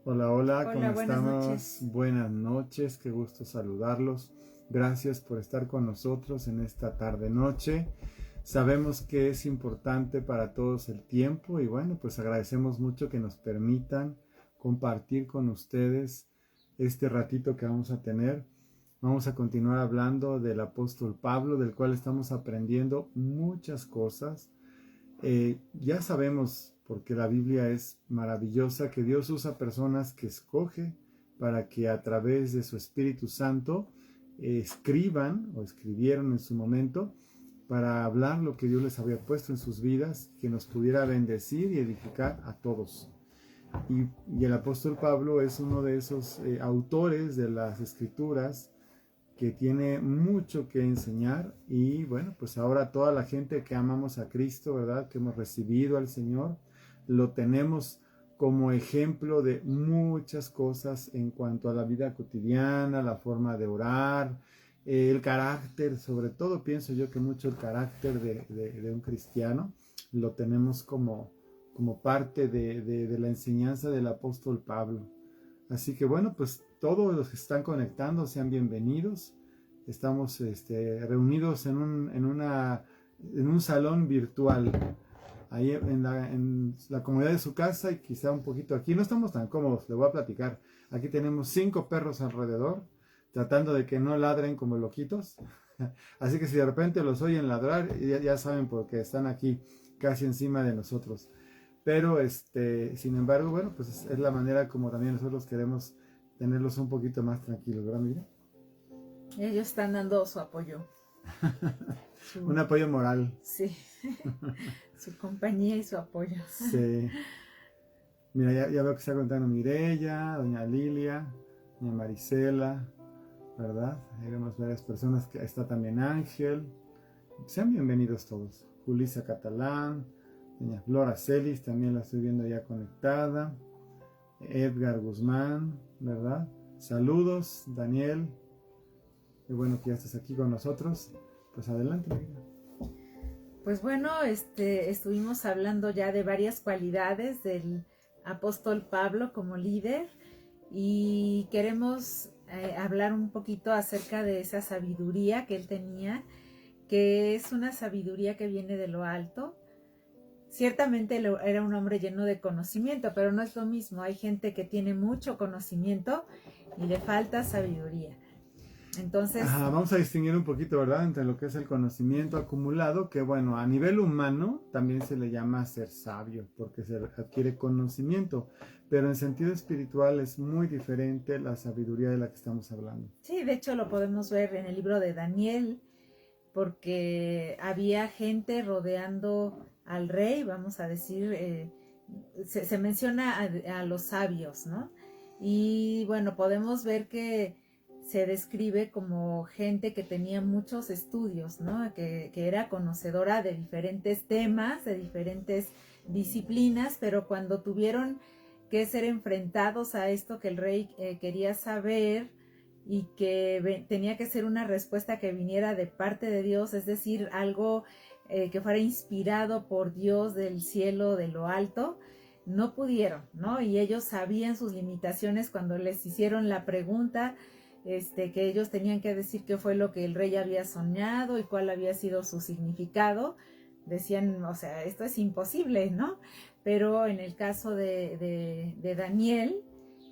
Hola, hola, ¿cómo Hola, buenas estamos? noches. Buenas noches, qué gusto saludarlos. Gracias por estar con nosotros en esta tarde-noche. Sabemos que es importante para todos el tiempo y bueno, pues agradecemos mucho que nos permitan compartir con ustedes este ratito que vamos a tener. Vamos a continuar hablando del apóstol Pablo, del cual estamos aprendiendo muchas cosas. Ya sabemos, porque la Biblia es maravillosa, que Dios usa personas que escoge para que a través de su Espíritu Santo escriban o escribieron en su momento para hablar lo que Dios les había puesto en sus vidas, que nos pudiera bendecir y edificar a todos. Y el apóstol Pablo es uno de esos autores de las escrituras que tiene mucho que enseñar y bueno, pues ahora toda la gente que amamos a Cristo, ¿verdad? Que hemos recibido al Señor, lo tenemos como ejemplo de muchas cosas en cuanto a la vida cotidiana, la forma de orar, el carácter, sobre todo pienso yo que mucho el carácter de un cristiano lo tenemos como parte de la enseñanza del apóstol Pablo. Así que bueno, pues todos los que están conectando sean bienvenidos. Estamos reunidos en un salón virtual, ahí en la comodidad de su casa y quizá un poquito aquí. No estamos tan cómodos, le voy a platicar. Aquí tenemos 5 perros alrededor, tratando de que no ladren como loquitos. Así que si de repente los oyen ladrar, ya saben porque están aquí casi encima de nosotros. Pero sin embargo, bueno, pues es la manera como también nosotros queremos tenerlos un poquito más tranquilos, ¿verdad, Miguel? Ellos están dando su apoyo, Un su, apoyo moral. sí, su compañía y su apoyo. Sí. Mira, ya veo que está contando Mirella, doña Lilia, doña Marisela, ¿verdad? Ahí vemos varias personas, que está también Ángel. Sean bienvenidos todos. Julissa Catalán, doña Flora Celis, también la estoy viendo ya conectada. Edgar Guzmán, ¿verdad? Saludos, Daniel. Qué bueno que ya estás aquí con nosotros. Pues adelante, Miguel. Pues bueno, estuvimos hablando ya de varias cualidades del apóstol Pablo como líder y queremos hablar un poquito acerca de esa sabiduría que él tenía, que es una sabiduría que viene de lo alto. Ciertamente era un hombre lleno de conocimiento, pero no es lo mismo. Hay gente que tiene mucho conocimiento y le falta sabiduría. Entonces, Ajá, vamos a distinguir un poquito, ¿verdad? Entre lo que es el conocimiento acumulado, que bueno, a nivel humano también se le llama ser sabio, porque se adquiere conocimiento, pero en sentido espiritual es muy diferente la sabiduría de la que estamos hablando. sí, de hecho lo podemos ver en el libro de Daniel, porque había gente rodeando al rey, vamos a decir, se menciona a los sabios, ¿no? Y bueno, podemos ver que se describe como gente que tenía muchos estudios, ¿no? Que era conocedora de diferentes temas, de diferentes disciplinas, pero cuando tuvieron que ser enfrentados a esto que el rey quería saber y que tenía que ser una respuesta que viniera de parte de Dios, es decir, algo que fuera inspirado por Dios del cielo, de lo alto, no pudieron, ¿no? Y ellos sabían sus limitaciones cuando les hicieron la pregunta, que ellos tenían que decir qué fue lo que el rey había soñado y cuál había sido su significado. Decían, o sea, esto es imposible, ¿no? Pero en el caso de Daniel,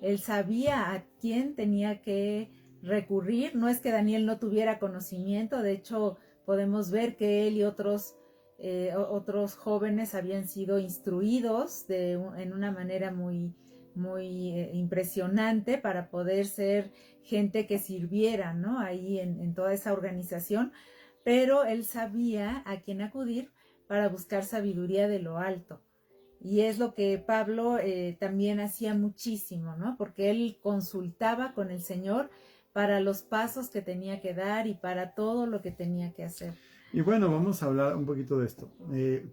él sabía a quién tenía que recurrir. No es que Daniel no tuviera conocimiento, de hecho podemos ver que él y otros jóvenes habían sido instruidos en una manera muy impresionante para poder ser gente que sirviera, ¿no? Ahí en toda esa organización, pero él sabía a quién acudir para buscar sabiduría de lo alto. Y es lo que Pablo también hacía muchísimo, ¿no? Porque él consultaba con el Señor para los pasos que tenía que dar y para todo lo que tenía que hacer. Y bueno, vamos a hablar un poquito de esto.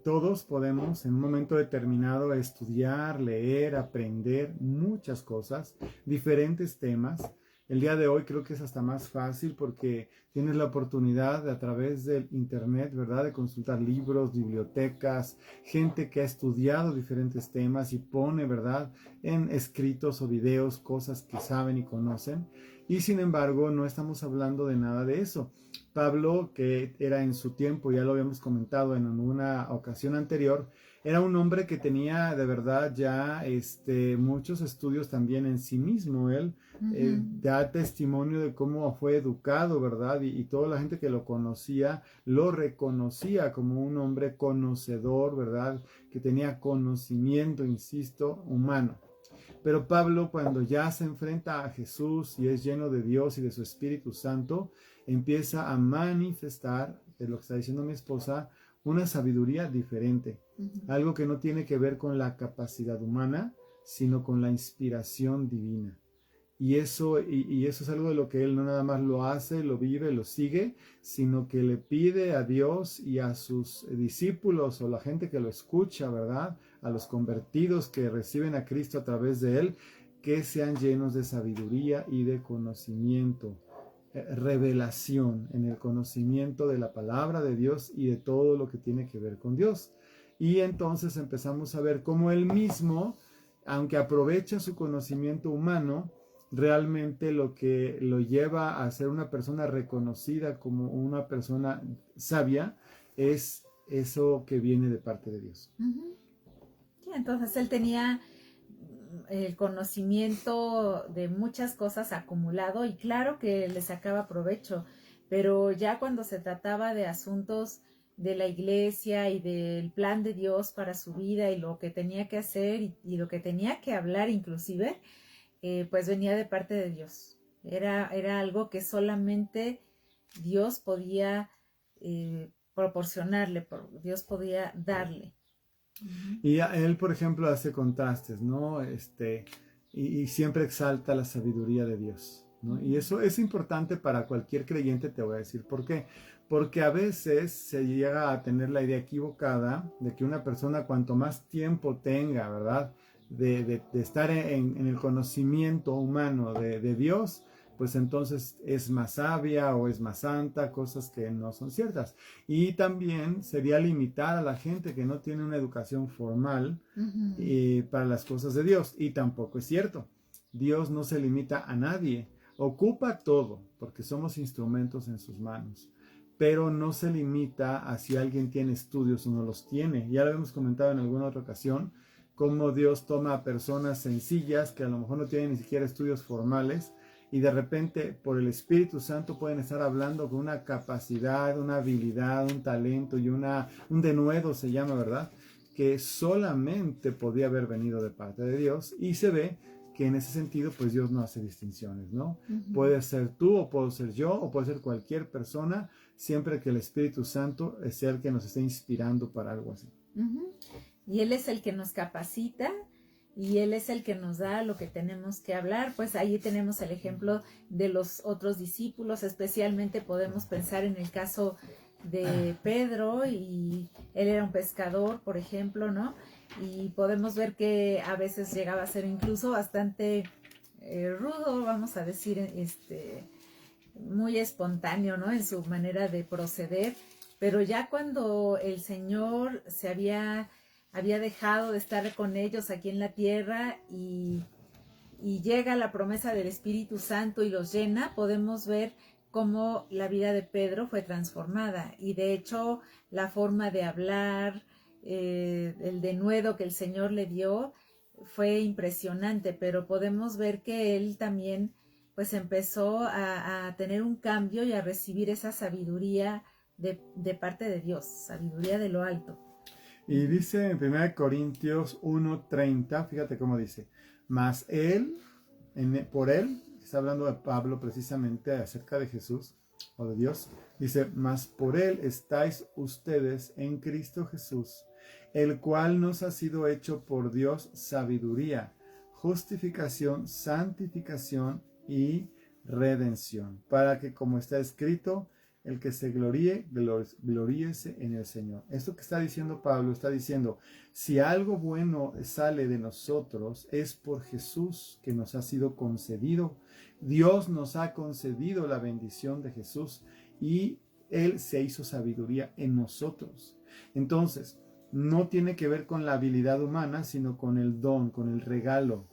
Todos podemos en un momento determinado estudiar, leer, aprender muchas cosas, diferentes temas, El día de hoy creo que es hasta más fácil porque tienes la oportunidad de, a través del internet, ¿verdad?, de consultar libros, bibliotecas, gente que ha estudiado diferentes temas y pone, ¿verdad?, en escritos o videos cosas que saben y conocen. Y sin embargo, no estamos hablando de nada de eso. Pablo, que era en su tiempo, ya lo habíamos comentado en una ocasión anterior, era un hombre que tenía de verdad ya muchos estudios también en sí mismo. Él da testimonio de cómo fue educado, ¿verdad? Y toda la gente que lo conocía lo reconocía como un hombre conocedor, ¿verdad? Que tenía conocimiento, insisto, humano. Pero Pablo, cuando ya se enfrenta a Jesús y es lleno de Dios y de su Espíritu Santo, empieza a manifestar, de lo que está diciendo mi esposa, una sabiduría diferente. Algo que no tiene que ver con la capacidad humana, sino con la inspiración divina. Y eso es algo de lo que él no nada más lo hace, lo vive, lo sigue, sino que le pide a Dios y a sus discípulos o la gente que lo escucha, ¿verdad?, a los convertidos que reciben a Cristo a través de él, que sean llenos de sabiduría y de conocimiento, revelación en el conocimiento de la palabra de Dios y de todo lo que tiene que ver con Dios. Y entonces empezamos a ver cómo él mismo, aunque aprovecha su conocimiento humano, realmente lo que lo lleva a ser una persona reconocida como una persona sabia es eso que viene de parte de Dios. Sí, entonces él tenía el conocimiento de muchas cosas acumulado y claro que le sacaba provecho, pero ya cuando se trataba de asuntos de la iglesia y del plan de Dios para su vida y lo que tenía que hacer y lo que tenía que hablar inclusive, pues venía de parte de Dios. Era algo que solamente Dios podía proporcionarle, Dios podía darle. Y él, por ejemplo, hace contrastes, ¿no? Y siempre exalta la sabiduría de Dios, ¿no? Y eso es importante para cualquier creyente, te voy a decir por qué. Porque a veces se llega a tener la idea equivocada de que una persona, cuanto más tiempo tenga, ¿verdad?, de estar en el conocimiento humano de Dios, pues entonces es más sabia o es más santa, cosas que no son ciertas. Y también sería limitar a la gente que no tiene una educación formal para las cosas de Dios. Y tampoco es cierto. Dios no se limita a nadie. Ocupa todo, porque somos instrumentos en sus manos. Pero no se limita a si alguien tiene estudios o no los tiene. Ya lo hemos comentado en alguna otra ocasión, cómo Dios toma a personas sencillas que a lo mejor no tienen ni siquiera estudios formales, y de repente por el Espíritu Santo pueden estar hablando con una capacidad, una habilidad, un talento y un denuedo se llama, ¿verdad?, que solamente podía haber venido de parte de Dios. Y se ve que en ese sentido pues Dios no hace distinciones, ¿no? Puede ser tú o puedo ser yo o puede ser cualquier persona, siempre que el Espíritu Santo sea el que nos esté inspirando para algo así. Y Él es el que nos capacita y Él es el que nos da lo que tenemos que hablar. Pues ahí tenemos el ejemplo de los otros discípulos, especialmente podemos pensar en el caso de Pedro, y él era un pescador, por ejemplo, ¿no? Y podemos ver que a veces llegaba a ser incluso bastante rudo, vamos a decir, muy espontáneo, ¿no?, en su manera de proceder, pero ya cuando el Señor se había dejado de estar con ellos aquí en la tierra y llega la promesa del Espíritu Santo y los llena, podemos ver cómo la vida de Pedro fue transformada, y de hecho la forma de hablar, el denuedo que el Señor le dio fue impresionante, pero podemos ver que él también pues empezó a tener un cambio y a recibir esa sabiduría de parte de Dios, sabiduría de lo alto. Y dice en 1 Corintios 1:30, fíjate cómo dice, mas él, por él, está hablando de Pablo precisamente acerca de Jesús o de Dios, dice, mas por él estáis ustedes en Cristo Jesús, el cual nos ha sido hecho por Dios sabiduría, justificación, santificación y redención, para que, como está escrito, El que se gloríe, gloríese en el Señor. Esto que está diciendo Pablo, está diciendo, si algo bueno sale de nosotros, es por Jesús que nos ha sido concedido. Dios nos ha concedido la bendición de Jesús y Él se hizo sabiduría en nosotros. Entonces, no tiene que ver con la habilidad humana, sino con el don, con el regalo.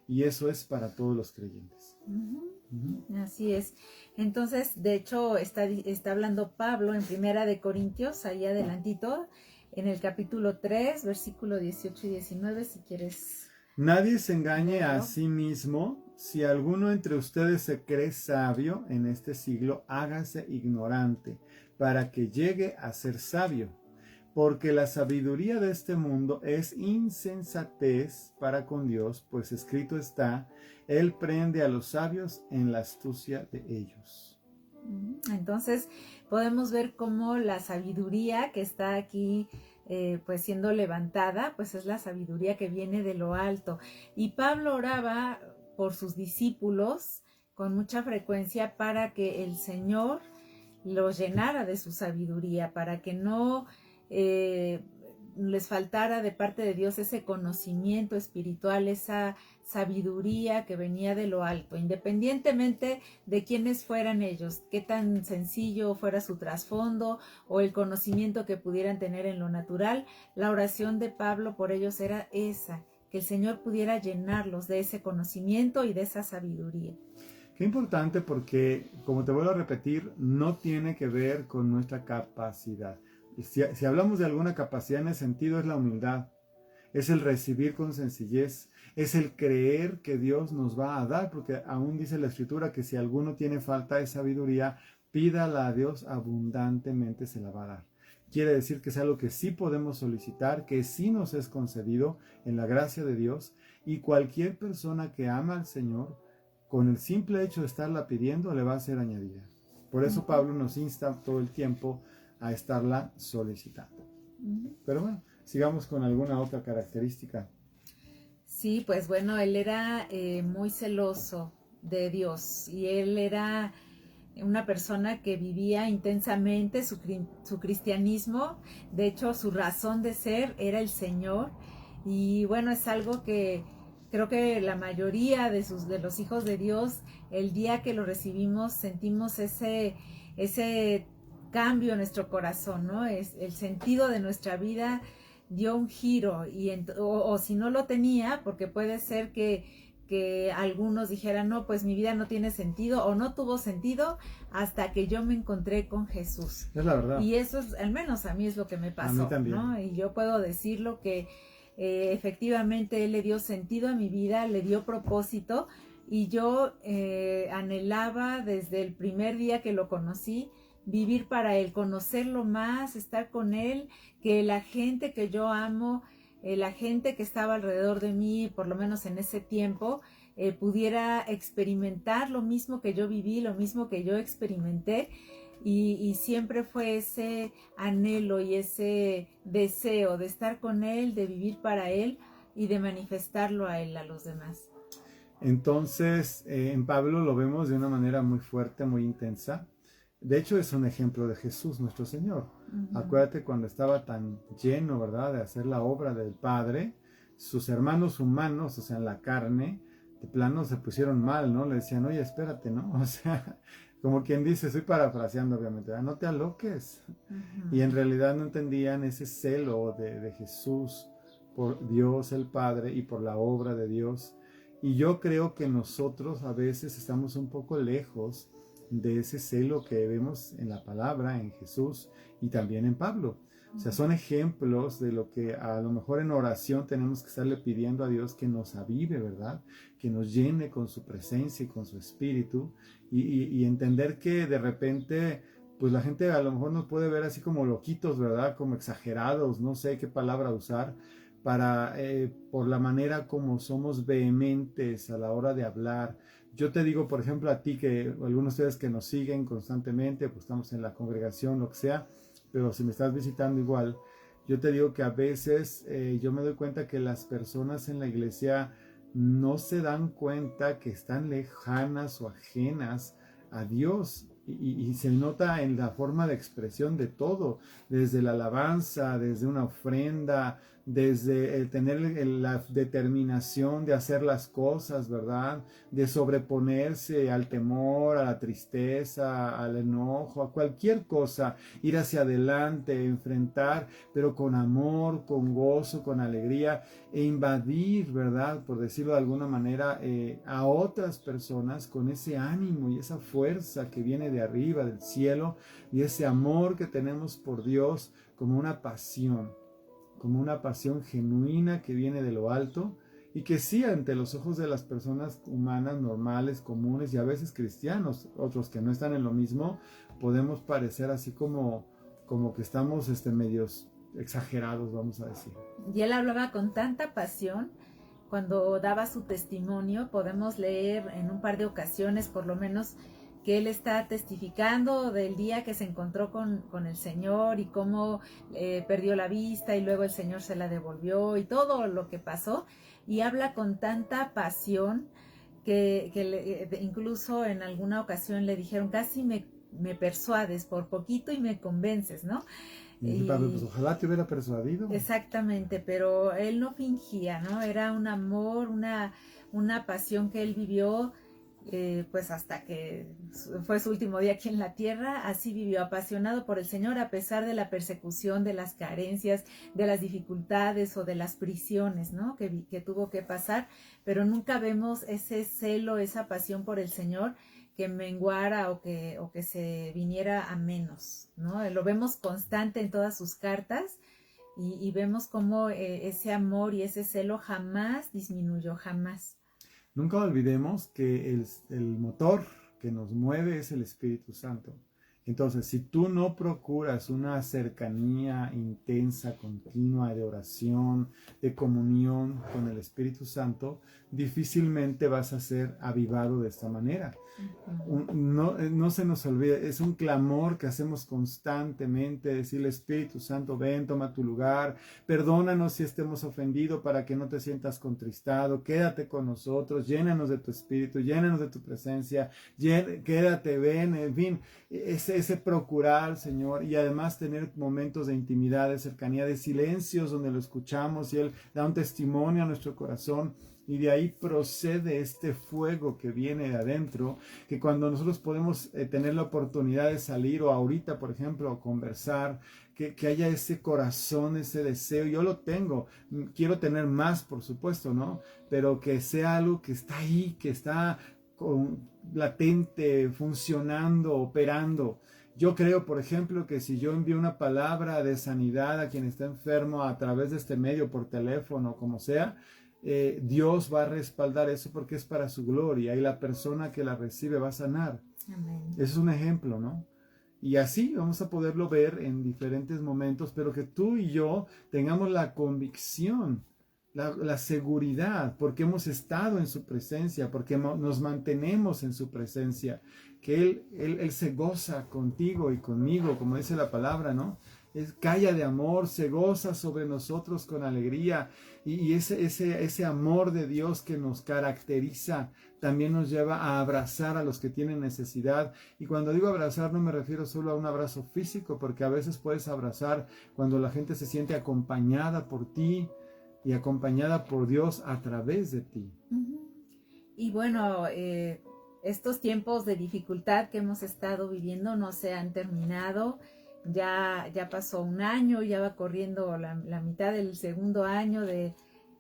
Y eso es para todos los creyentes. Así es. Entonces, de hecho, está hablando Pablo en Primera de Corintios, ahí adelantito, en el capítulo 3, versículo 18 y 19, si quieres. Nadie se engañe a sí mismo. Si alguno entre ustedes se cree sabio en este siglo, hágase ignorante, para que llegue a ser sabio. Porque la sabiduría de este mundo es insensatez para con Dios, pues escrito está, Él prende a los sabios en la astucia de ellos. Entonces podemos ver cómo la sabiduría que está aquí pues siendo levantada, pues es la sabiduría que viene de lo alto. Y Pablo oraba por sus discípulos con mucha frecuencia para que el Señor los llenara de su sabiduría, para que no les faltara de parte de Dios ese conocimiento espiritual, esa sabiduría que venía de lo alto, independientemente de quiénes fueran ellos, qué tan sencillo fuera su trasfondo o el conocimiento que pudieran tener en lo natural. La oración de Pablo por ellos era esa, que el Señor pudiera llenarlos de ese conocimiento y de esa sabiduría. Qué importante, porque, como te vuelvo a repetir, no tiene que ver con nuestra capacidad. Si hablamos de alguna capacidad en ese sentido, es la humildad, es el recibir con sencillez, es el creer que Dios nos va a dar, porque aún dice la Escritura que si alguno tiene falta de sabiduría, pídala a Dios, abundantemente se la va a dar. Quiere decir que es algo que sí podemos solicitar, que sí nos es concedido en la gracia de Dios, y cualquier persona que ama al Señor, con el simple hecho de estarla pidiendo, le va a ser añadida. Por eso Pablo nos insta todo el tiempo a estarla solicitando. Pero bueno, sigamos con alguna otra característica. Sí, pues bueno, él era muy celoso de Dios y él era una persona que vivía intensamente su cristianismo. De hecho, su razón de ser era el Señor, y bueno, es algo que creo que la mayoría de los hijos de Dios, el día que lo recibimos, sentimos ese cambio en nuestro corazón, ¿no? Es el sentido de nuestra vida dio un giro, o si no lo tenía, porque puede ser que algunos dijeran, no, pues mi vida no tiene sentido o no tuvo sentido hasta que yo me encontré con Jesús. Es la verdad. Y eso es, al menos a mí es lo que me pasó, a mí también, ¿no? Y yo puedo decirlo que efectivamente Él le dio sentido a mi vida, le dio propósito, y yo anhelaba desde el primer día que lo conocí, vivir para Él, conocerlo más, estar con Él, que la gente que yo amo, la gente que estaba alrededor de mí, por lo menos en ese tiempo, pudiera experimentar lo mismo que yo viví, lo mismo que yo experimenté, y siempre fue ese anhelo y ese deseo de estar con Él, de vivir para Él y de manifestarlo a Él, a los demás. Entonces, en Pablo lo vemos de una manera muy fuerte, muy intensa. De hecho, es un ejemplo de Jesús, nuestro Señor. Acuérdate cuando estaba tan lleno, ¿verdad?, de hacer la obra del Padre, sus hermanos humanos, o sea, en la carne, de plano se pusieron mal, ¿no? Le decían, oye, espérate, ¿no? O sea, como quien dice, estoy parafraseando obviamente, ¿verdad? No te aloques. Y en realidad no entendían ese celo de Jesús por Dios el Padre y por la obra de Dios. Y yo creo que nosotros a veces estamos un poco lejos de ese celo que vemos en la palabra, en Jesús y también en Pablo. O sea, son ejemplos de lo que a lo mejor en oración tenemos que estarle pidiendo a Dios que nos avive, ¿verdad? Que nos llene con su presencia y con su espíritu, y entender que de repente, pues la gente a lo mejor nos puede ver así como loquitos, ¿verdad? Como exagerados, no sé qué palabra usar, por la manera como somos vehementes a la hora de hablar. Yo te digo, por ejemplo, a ti, que algunos de ustedes que nos siguen constantemente, pues estamos en la congregación, lo que sea, pero si me estás visitando igual, yo te digo que a veces yo me doy cuenta que las personas en la iglesia no se dan cuenta que están lejanas o ajenas a Dios, y se nota en la forma de expresión de todo, desde la alabanza, desde una ofrenda, desde el tener la determinación de hacer las cosas, ¿verdad? De sobreponerse al temor, a la tristeza, al enojo, a cualquier cosa, ir hacia adelante, enfrentar, pero con amor, con gozo, con alegría, e invadir, ¿verdad? Por decirlo de alguna manera, a otras personas con ese ánimo y esa fuerza que viene de arriba, del cielo, y ese amor que tenemos por Dios como una pasión genuina que viene de lo alto y que sí, ante los ojos de las personas humanas normales, comunes y a veces cristianos, otros que no están en lo mismo, podemos parecer así como que estamos medios exagerados, vamos a decir. Y él hablaba con tanta pasión. Cuando daba su testimonio, podemos leer en un par de ocasiones, por lo menos, que él está testificando del día que se encontró con el Señor y cómo perdió la vista y luego el Señor se la devolvió y todo lo que pasó. Y habla con tanta pasión que incluso en alguna ocasión le dijeron, casi me persuades por poquito y me convences, ¿no? Y Pablo, pues ojalá te hubiera persuadido. Exactamente, pero él no fingía, ¿no? Era un amor, una pasión que él vivió, pues hasta que fue su último día aquí en la tierra. Así vivió, apasionado por el Señor, a pesar de la persecución, de las carencias, de las dificultades o de las prisiones, ¿no? Que tuvo que pasar, pero nunca vemos ese celo, esa pasión por el Señor que menguara o que se viniera a menos, ¿no? Lo vemos constante en todas sus cartas y vemos cómo ese amor y ese celo jamás disminuyó, jamás. Nunca olvidemos que el motor que nos mueve es el Espíritu Santo. Entonces, si tú no procuras una cercanía intensa, continua de oración, de comunión con el Espíritu Santo, difícilmente vas a ser avivado de esta manera. No se nos olvide, es un clamor que hacemos constantemente, decirle: Espíritu Santo, ven, toma tu lugar, perdónanos si estemos ofendidos para que no te sientas contristado, quédate con nosotros, llénanos de tu Espíritu, llénanos de tu presencia, quédate, ven, en fin, ese procurar, Señor, y además tener momentos de intimidad, de cercanía, de silencios donde lo escuchamos y Él da un testimonio a nuestro corazón. Y de ahí procede este fuego que viene de adentro, que cuando nosotros podemos tener la oportunidad de salir, o ahorita, por ejemplo, conversar, que haya ese corazón, ese deseo. Yo lo tengo, quiero tener más, por supuesto, ¿no? Pero que sea algo que está ahí, que está latente, funcionando, operando. Yo creo, por ejemplo, que si yo envío una palabra de sanidad a quien está enfermo a través de este medio, por teléfono, como sea, Dios va a respaldar eso porque es para su gloria y la persona que la recibe va a sanar. Amén. Ese es un ejemplo, ¿no? Y así vamos a poderlo ver en diferentes momentos, pero que tú y yo tengamos la convicción, la seguridad, porque hemos estado en su presencia, porque nos mantenemos en su presencia, que Él se goza contigo y conmigo, como dice la palabra, ¿no? Calla de amor, se goza sobre nosotros con alegría, y ese amor de Dios que nos caracteriza también nos lleva a abrazar a los que tienen necesidad. Y cuando digo abrazar, no me refiero solo a un abrazo físico, porque a veces puedes abrazar cuando la gente se siente acompañada por ti y acompañada por Dios a través de ti. Y bueno, estos tiempos de dificultad que hemos estado viviendo no se han terminado. Ya pasó un año, ya va corriendo la mitad del segundo año de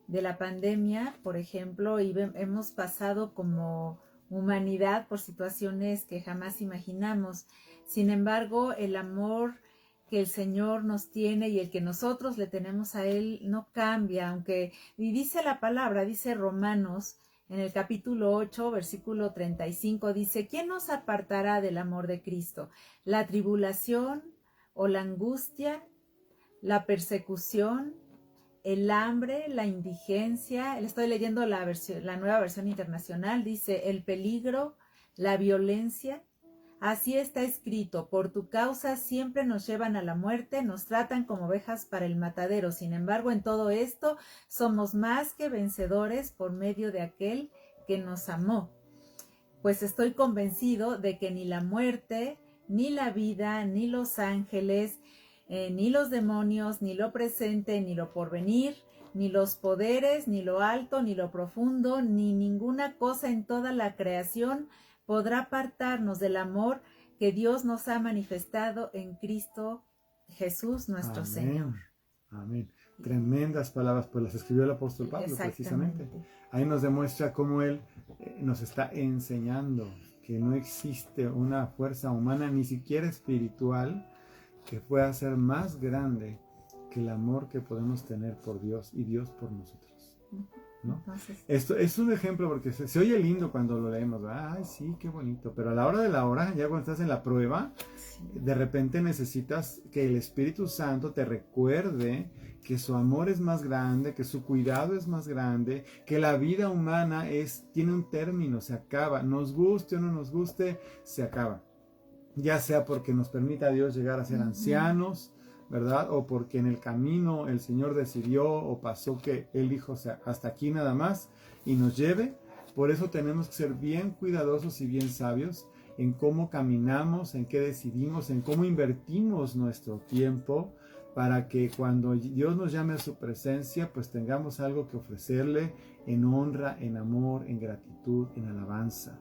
la pandemia, por ejemplo, y hemos pasado como humanidad por situaciones que jamás imaginamos. Sin embargo, el amor que el Señor nos tiene y el que nosotros le tenemos a Él no cambia, y dice la palabra, dice Romanos, en el capítulo 8, versículo 35, dice: ¿Quién nos apartará del amor de Cristo? ¿La tribulación o la angustia, la persecución, el hambre, la indigencia? Le estoy leyendo la nueva versión internacional. Dice: el peligro, la violencia. Así está escrito: por tu causa siempre nos llevan a la muerte, nos tratan como ovejas para el matadero. Sin embargo, en todo esto somos más que vencedores por medio de aquel que nos amó. pues estoy convencido de que ni la muerte, ni la vida, ni los ángeles, ni los demonios, ni lo presente, ni lo porvenir, ni los poderes, ni lo alto, ni lo profundo, ni ninguna cosa en toda la creación podrá apartarnos del amor que Dios nos ha manifestado en Cristo Jesús nuestro Amén. Señor. Amén. Tremendas palabras, pues las escribió el apóstol Pablo precisamente. Ahí nos demuestra cómo él nos está enseñando que no existe una fuerza humana, ni siquiera espiritual, que pueda ser más grande que el amor que podemos tener por Dios y Dios por nosotros, ¿no? Entonces, esto es un ejemplo porque se oye lindo cuando lo leemos, ay sí, qué bonito, pero a la hora de la hora, ya cuando estás en la prueba, de repente necesitas que el Espíritu Santo te recuerde que su amor es más grande, que su cuidado es más grande, que la vida humana tiene un término, se acaba, nos guste o no nos guste, se acaba. Ya sea porque nos permita Dios llegar a ser ancianos, ¿verdad? O porque en el camino el Señor decidió o pasó que Él dijo, o sea, hasta aquí nada más y nos lleve. Por eso tenemos que ser bien cuidadosos y bien sabios en cómo caminamos, en qué decidimos, en cómo invertimos nuestro tiempo para que cuando Dios nos llame a su presencia, pues tengamos algo que ofrecerle en honra, en amor, en gratitud, en alabanza.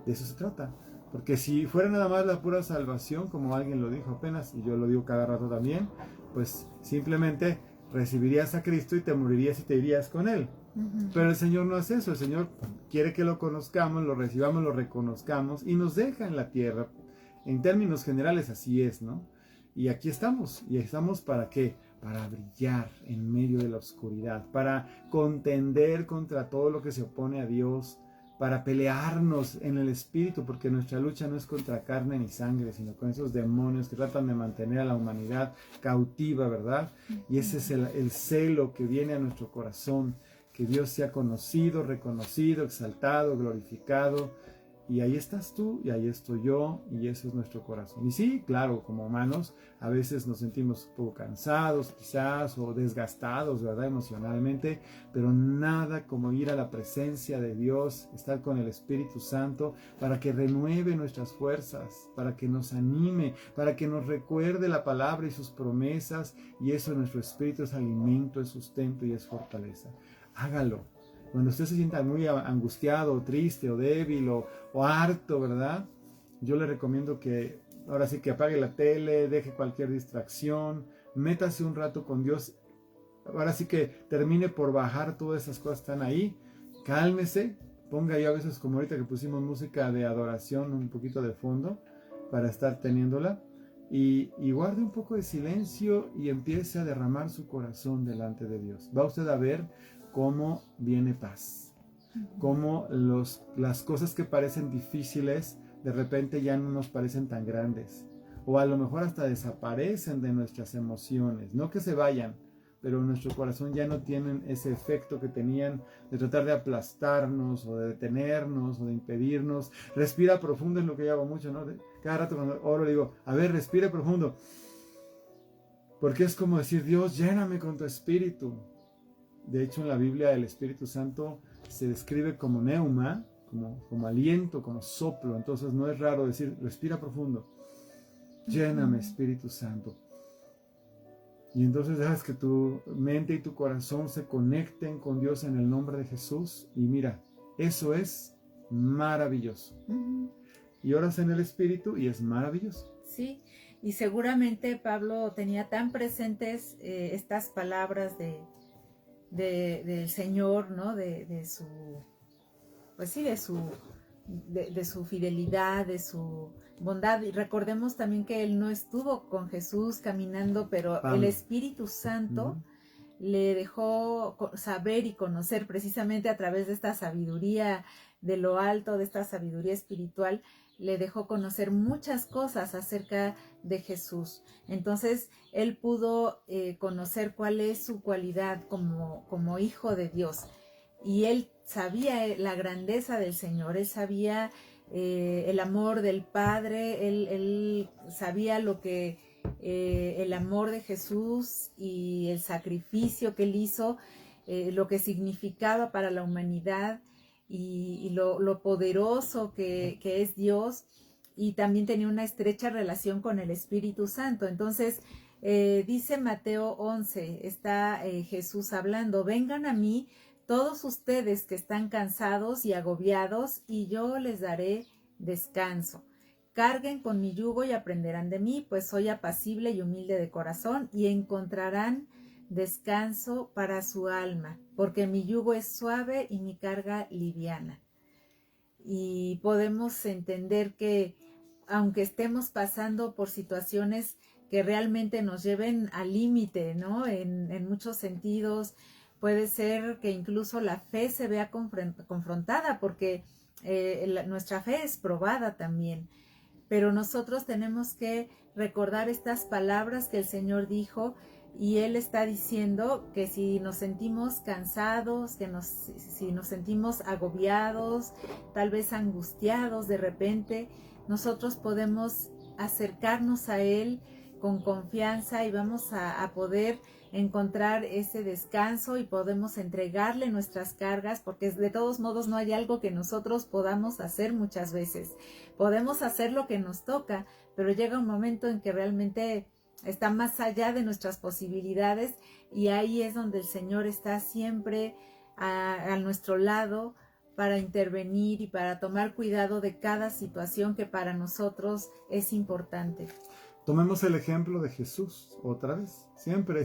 De eso se trata. Porque si fuera nada más la pura salvación, como alguien lo dijo apenas, y yo lo digo cada rato también, pues simplemente recibirías a Cristo y te morirías y te irías con Él. Pero el Señor no hace eso. El Señor quiere que lo conozcamos, lo recibamos, lo reconozcamos y nos deja en la tierra. En términos generales así es, ¿no? Y aquí estamos. ¿Y estamos para qué? Para brillar en medio de la oscuridad, para contender contra todo lo que se opone a Dios, para pelearnos en el espíritu, porque nuestra lucha no es contra carne ni sangre, sino con esos demonios que tratan de mantener a la humanidad cautiva, ¿verdad? Y ese es el celo que viene a nuestro corazón, que Dios sea conocido, reconocido, exaltado, glorificado. Y ahí estás tú, y ahí estoy yo, y eso es nuestro corazón. Y sí, claro, como humanos, a veces nos sentimos un poco cansados, quizás, o desgastados, ¿verdad? Emocionalmente, pero nada como ir a la presencia de Dios, estar con el Espíritu Santo, para que renueve nuestras fuerzas, para que nos anime, para que nos recuerde la palabra y sus promesas, y eso en nuestro espíritu es alimento, es sustento y es fortaleza. Hágalo. Cuando usted se sienta muy angustiado, o triste, o débil, o harto, ¿verdad? Yo le recomiendo que ahora sí que apague la tele, deje cualquier distracción, métase un rato con Dios. Ahora sí que termine por bajar todas esas cosas que están ahí. Cálmese, ponga ahí a veces como ahorita que pusimos música de adoración, un poquito de fondo, para estar teniéndola. Y guarde un poco de silencio y empiece a derramar su corazón delante de Dios. Va usted a ver cómo viene paz, cómo las cosas que parecen difíciles de repente ya no nos parecen tan grandes, o a lo mejor hasta desaparecen de nuestras emociones, no que se vayan, pero en nuestro corazón ya no tienen ese efecto que tenían de tratar de aplastarnos o de detenernos o de impedirnos. Respira profundo, es lo que yo hago mucho, ¿no? Cada rato cuando oro le digo, a ver, respire profundo, porque es como decir, Dios, lléname con tu espíritu. De hecho, en la Biblia el Espíritu Santo se describe como neuma, como aliento, como soplo. Entonces no es raro decir, respira profundo. Lléname, Espíritu Santo. Y entonces dejas que tu mente y tu corazón se conecten con Dios en el nombre de Jesús. Y mira, eso es maravilloso. Y oras en el Espíritu y es maravilloso. Sí, y seguramente Pablo tenía tan presentes estas palabras del Señor, ¿no? De su, pues sí, de su fidelidad, de su bondad. Y recordemos también que él no estuvo con Jesús caminando, pero el Espíritu Santo le dejó saber y conocer precisamente a través de esta sabiduría de lo alto, de esta sabiduría espiritual, le dejó conocer muchas cosas acerca de Jesús. Entonces, él pudo conocer cuál es su cualidad como hijo de Dios. Y él sabía la grandeza del Señor, él sabía el amor del Padre, él sabía lo que el amor de Jesús y el sacrificio que él hizo, lo que significaba para la humanidad. y lo poderoso que es Dios, y también tenía una estrecha relación con el Espíritu Santo. Entonces, dice Mateo 11, está Jesús hablando: vengan a mí todos ustedes que están cansados y agobiados, y yo les daré descanso. Carguen con mi yugo y aprenderán de mí, pues soy apacible y humilde de corazón, y encontrarán descanso para su alma, porque mi yugo es suave y mi carga liviana. Y podemos entender que aunque estemos pasando por situaciones que realmente nos lleven al límite, ¿no? En muchos sentidos, puede ser que incluso la fe se vea confrontada, porque nuestra fe es probada también. Pero nosotros tenemos que recordar estas palabras que el Señor dijo, y Él está diciendo que si nos sentimos cansados, si nos sentimos agobiados, tal vez angustiados de repente, nosotros podemos acercarnos a Él con confianza y vamos a poder encontrar ese descanso, y podemos entregarle nuestras cargas, porque de todos modos no hay algo que nosotros podamos hacer muchas veces. Podemos hacer lo que nos toca, pero llega un momento en que realmente está más allá de nuestras posibilidades, y ahí es donde el Señor está siempre a nuestro lado para intervenir y para tomar cuidado de cada situación que para nosotros es importante. Tomemos el ejemplo de Jesús otra vez. Siempre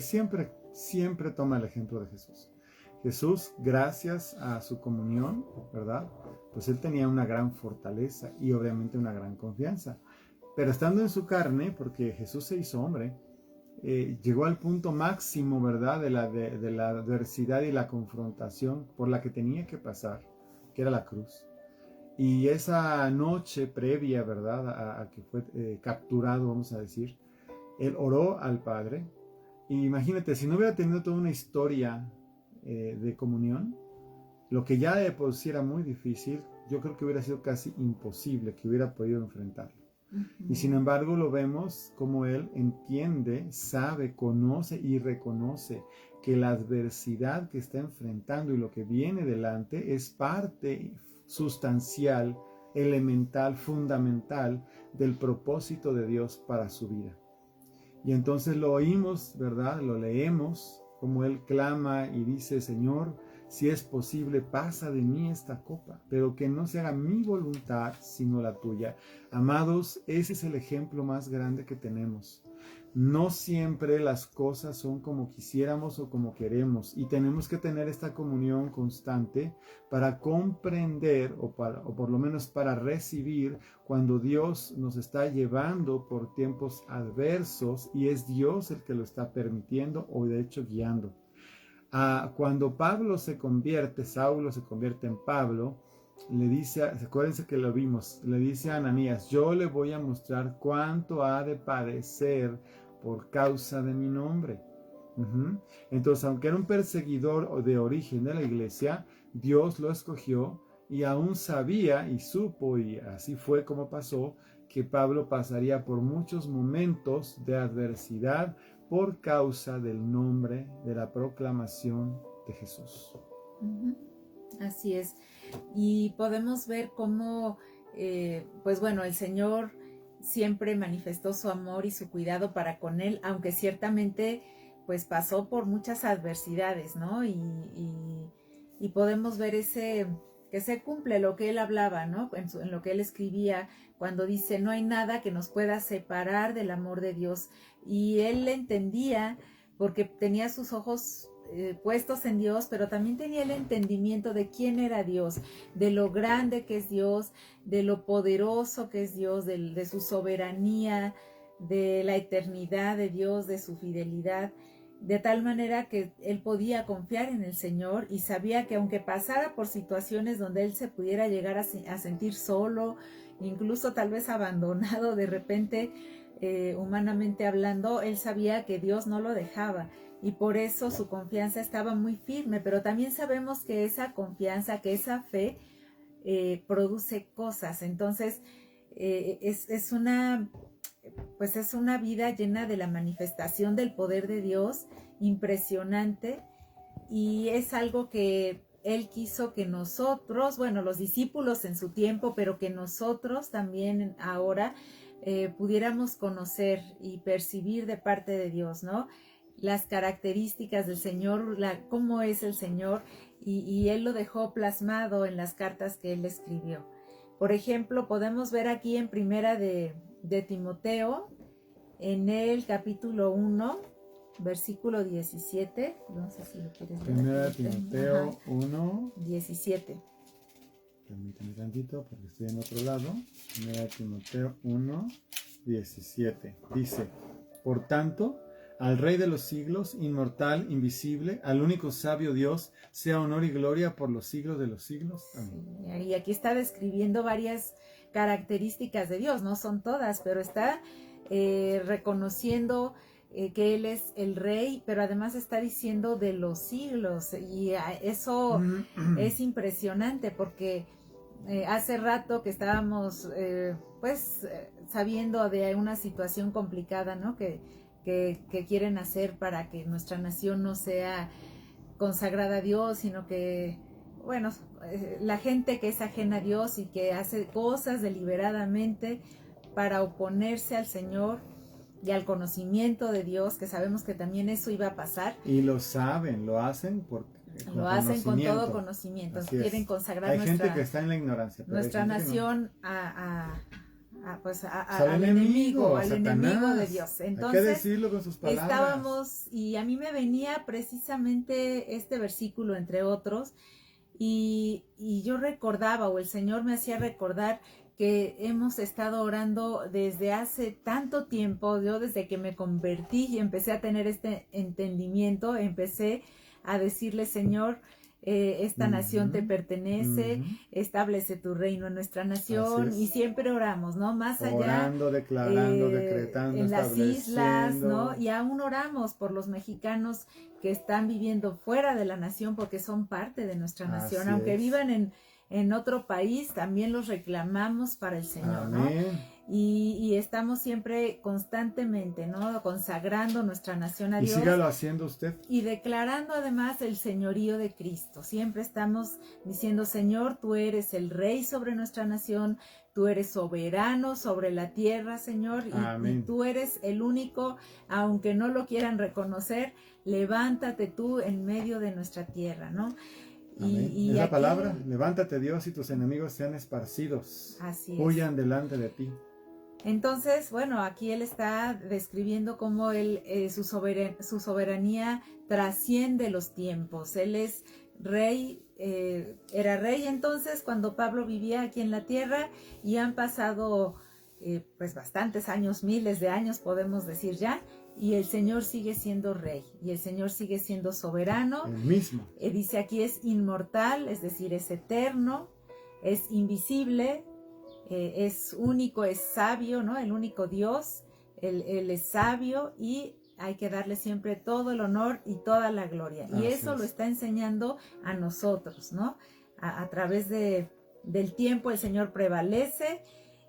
toma el ejemplo de Jesús. Jesús, gracias a su comunión, ¿verdad? Pues él tenía una gran fortaleza y obviamente una gran confianza. Pero estando en su carne, porque Jesús se hizo hombre, llegó al punto máximo, ¿verdad? De la adversidad y la confrontación por la que tenía que pasar, que era la cruz. Y esa noche previa, ¿verdad?, a que fue capturado, vamos a decir, él oró al Padre. Y imagínate, si no hubiera tenido toda una historia de comunión, lo que ya de por sí era muy difícil, yo creo que hubiera sido casi imposible que hubiera podido enfrentarlo. Y sin embargo lo vemos como él entiende, sabe, conoce y reconoce que la adversidad que está enfrentando y lo que viene delante es parte sustancial, elemental, fundamental del propósito de Dios para su vida. Y entonces lo oímos, ¿verdad? Lo leemos como él clama y dice: Señor, si es posible, pasa de mí esta copa, pero que no se haga mi voluntad, sino la tuya. Amados, ese es el ejemplo más grande que tenemos. No siempre las cosas son como quisiéramos o como queremos, y tenemos que tener esta comunión constante para comprender o por lo menos para recibir cuando Dios nos está llevando por tiempos adversos y es Dios el que lo está permitiendo o de hecho guiando. Cuando Saulo se convierte en Pablo, le dice, acuérdense que lo vimos, le dice a Ananías: yo le voy a mostrar cuánto ha de padecer por causa de mi nombre. Entonces, aunque era un perseguidor de origen de la iglesia, Dios lo escogió y aún sabía y supo, y así fue como pasó, que Pablo pasaría por muchos momentos de adversidad por causa del nombre, de la proclamación de Jesús. Así es. Y podemos ver cómo, pues bueno, el Señor siempre manifestó su amor y su cuidado para con él, aunque ciertamente pues pasó por muchas adversidades, ¿no? Y podemos ver que se cumple lo que él hablaba, ¿no? En lo que él escribía, cuando dice: no hay nada que nos pueda separar del amor de Dios. Y él entendía, porque tenía sus ojos puestos en Dios, pero también tenía el entendimiento de quién era Dios, de lo grande que es Dios, de lo poderoso que es Dios, de su soberanía, de la eternidad de Dios, de su fidelidad, de tal manera que él podía confiar en el Señor y sabía que aunque pasara por situaciones donde él se pudiera llegar a sentir solo, incluso tal vez abandonado de repente, humanamente hablando, él sabía que Dios no lo dejaba, y por eso su confianza estaba muy firme. Pero también sabemos que esa confianza, que esa fe produce cosas. Entonces es una vida llena de la manifestación del poder de Dios, impresionante, y es algo que Él quiso que nosotros, bueno, los discípulos en su tiempo, pero que nosotros también ahora pudiéramos conocer y percibir de parte de Dios, ¿no? Las características del Señor, cómo es el Señor, y Él lo dejó plasmado en las cartas que Él escribió. Por ejemplo, podemos ver aquí en primera de Timoteo, en el capítulo 1, versículo 17, no sé si lo quieres ver. Primera de Timoteo 1, 17. Permíteme tantito porque estoy en otro lado. Primera de Timoteo 1, 17. Dice, por tanto, al Rey de los siglos, inmortal, invisible, al único sabio Dios, sea honor y gloria por los siglos de los siglos. Amén. Sí, y aquí está describiendo varias características de Dios, no son todas, pero está reconociendo que Él es el Rey, pero además está diciendo de los siglos, y eso es impresionante porque hace rato que estábamos sabiendo de una situación complicada, ¿no? Que quieren hacer para que nuestra nación no sea consagrada a Dios, sino que, bueno, la gente que es ajena a Dios y que hace cosas deliberadamente para oponerse al Señor y al conocimiento de Dios, que sabemos que también eso iba a pasar. Y lo saben, lo hacen porque lo hacen con todo conocimiento. Así quieren es. consagrar hay gente que está en la ignorancia, pero nuestra nación no. al enemigo de Dios. Entonces, hay que decirlo con sus palabras. Estábamos, y a mí me venía precisamente este versículo, entre otros, y yo recordaba, o el Señor me hacía recordar, que hemos estado orando desde hace tanto tiempo. Yo desde que me convertí y empecé a tener este entendimiento, empecé a decirle, Señor, esta nación te pertenece, establece tu reino en nuestra nación, y siempre oramos, ¿no? Más allá, orando, declarando, decretando, en las islas, ¿no? Y aún oramos por los mexicanos que están viviendo fuera de la nación, porque son parte de nuestra nación, aunque vivan en otro país, también los reclamamos para el Señor, amén, ¿no? Y estamos siempre constantemente, ¿no? Consagrando nuestra nación a Dios. Y sígalo haciendo usted. Y declarando además el señorío de Cristo. Siempre estamos diciendo, Señor, tú eres el Rey sobre nuestra nación, tú eres soberano sobre la tierra, Señor, y tú eres el único, aunque no lo quieran reconocer, levántate tú en medio de nuestra tierra, ¿no? Y es la palabra, levántate Dios y tus enemigos sean esparcidos, así es, huyan delante de ti. Entonces, bueno, aquí él está describiendo cómo su soberanía trasciende los tiempos. Él es rey, era rey entonces cuando Pablo vivía aquí en la tierra, y han pasado pues bastantes años, miles de años podemos decir ya, y el Señor sigue siendo rey, y el Señor sigue siendo soberano. El mismo. Dice aquí es inmortal, es decir, es eterno, es invisible, es único, es sabio, ¿no? El único Dios, él es sabio, y hay que darle siempre todo el honor y toda la gloria. Y eso lo está enseñando a nosotros, ¿no? A través del tiempo el Señor prevalece,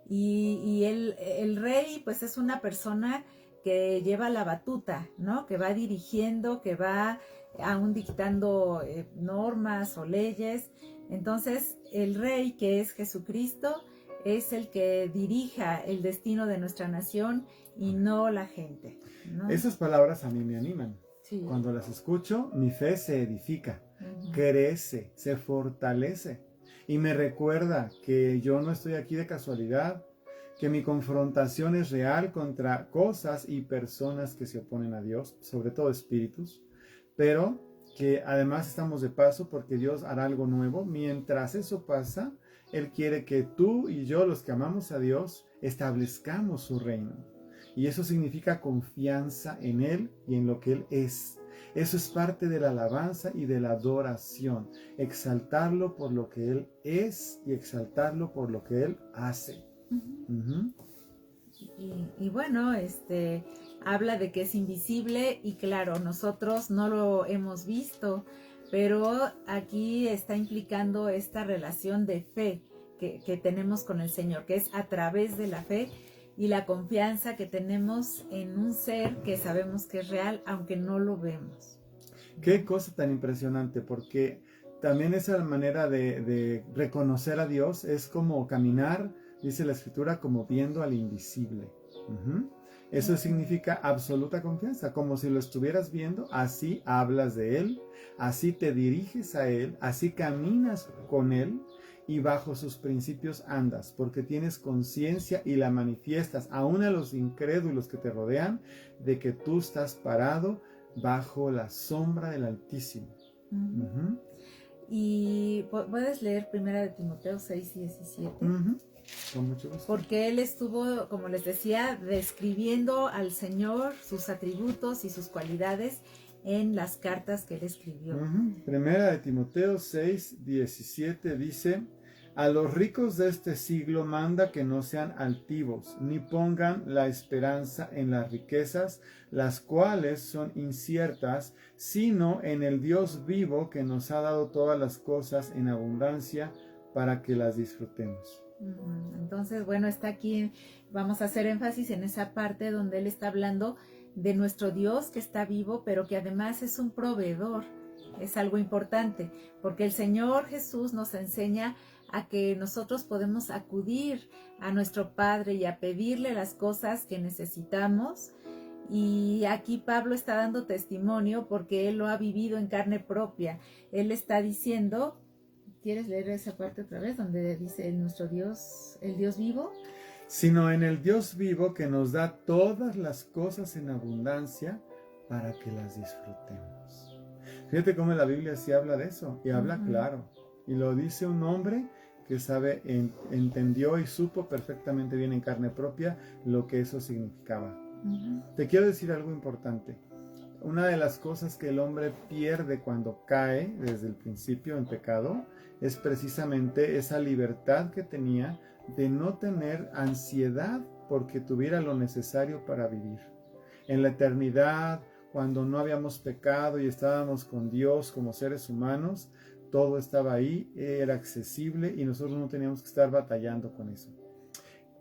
y el rey pues es una persona que lleva la batuta, ¿no? Que va dirigiendo, que va aún dictando normas o leyes. Entonces el rey, que es Jesucristo, es el que dirija el destino de nuestra nación y no la gente, ¿no? Esas palabras a mí me animan. Sí. Cuando las escucho, mi fe se edifica, crece, se fortalece, y me recuerda que yo no estoy aquí de casualidad, que mi confrontación es real contra cosas y personas que se oponen a Dios, sobre todo espíritus, pero que además estamos de paso porque Dios hará algo nuevo. Mientras eso pasa, Él quiere que tú y yo, los que amamos a Dios, establezcamos su reino. Y eso significa confianza en Él y en lo que Él es. Eso es parte de la alabanza y de la adoración. Exaltarlo por lo que Él es y exaltarlo por lo que Él hace. Y bueno, habla de que es invisible, y claro, nosotros no lo hemos visto, pero aquí está implicando esta relación de fe que tenemos con el Señor, que es a través de la fe y la confianza que tenemos en un ser que sabemos que es real, aunque no lo vemos. Qué cosa tan impresionante, porque también esa manera de reconocer a Dios es como caminar, dice la Escritura, como viendo al invisible. Eso significa absoluta confianza, como si lo estuvieras viendo, así hablas de Él, así te diriges a Él, así caminas con Él y bajo sus principios andas, porque tienes conciencia y la manifiestas aún a los incrédulos que te rodean de que tú estás parado bajo la sombra del Altísimo. Y puedes leer 1 de Timoteo 6:17. Con mucho gusto. Porque él estuvo, como les decía, describiendo al Señor, sus atributos y sus cualidades en las cartas que él escribió. Primera de Timoteo 6:17 dice: a los ricos de este siglo manda que no sean altivos, ni pongan la esperanza en las riquezas, las cuales son inciertas, sino en el Dios vivo que nos ha dado todas las cosas en abundancia para que las disfrutemos. Entonces, bueno, está aquí, vamos a hacer énfasis en esa parte donde él está hablando de nuestro Dios que está vivo, pero que además es un proveedor. Es algo importante, porque el Señor Jesús nos enseña a que nosotros podemos acudir a nuestro Padre y a pedirle las cosas que necesitamos. Y aquí Pablo está dando testimonio porque él lo ha vivido en carne propia. Él está diciendo, ¿quieres leer esa parte otra vez donde dice nuestro Dios, el Dios vivo? Sino en el Dios vivo que nos da todas las cosas en abundancia para que las disfrutemos. Fíjate cómo la Biblia sí habla de eso y habla claro. Y lo dice un hombre que sabe, entendió y supo perfectamente bien en carne propia lo que eso significaba. Te quiero decir algo importante. Una de las cosas que el hombre pierde cuando cae desde el principio en pecado es precisamente esa libertad que tenía de no tener ansiedad porque tuviera lo necesario para vivir. En la eternidad, cuando no habíamos pecado y estábamos con Dios como seres humanos, todo estaba ahí, era accesible y nosotros no teníamos que estar batallando con eso.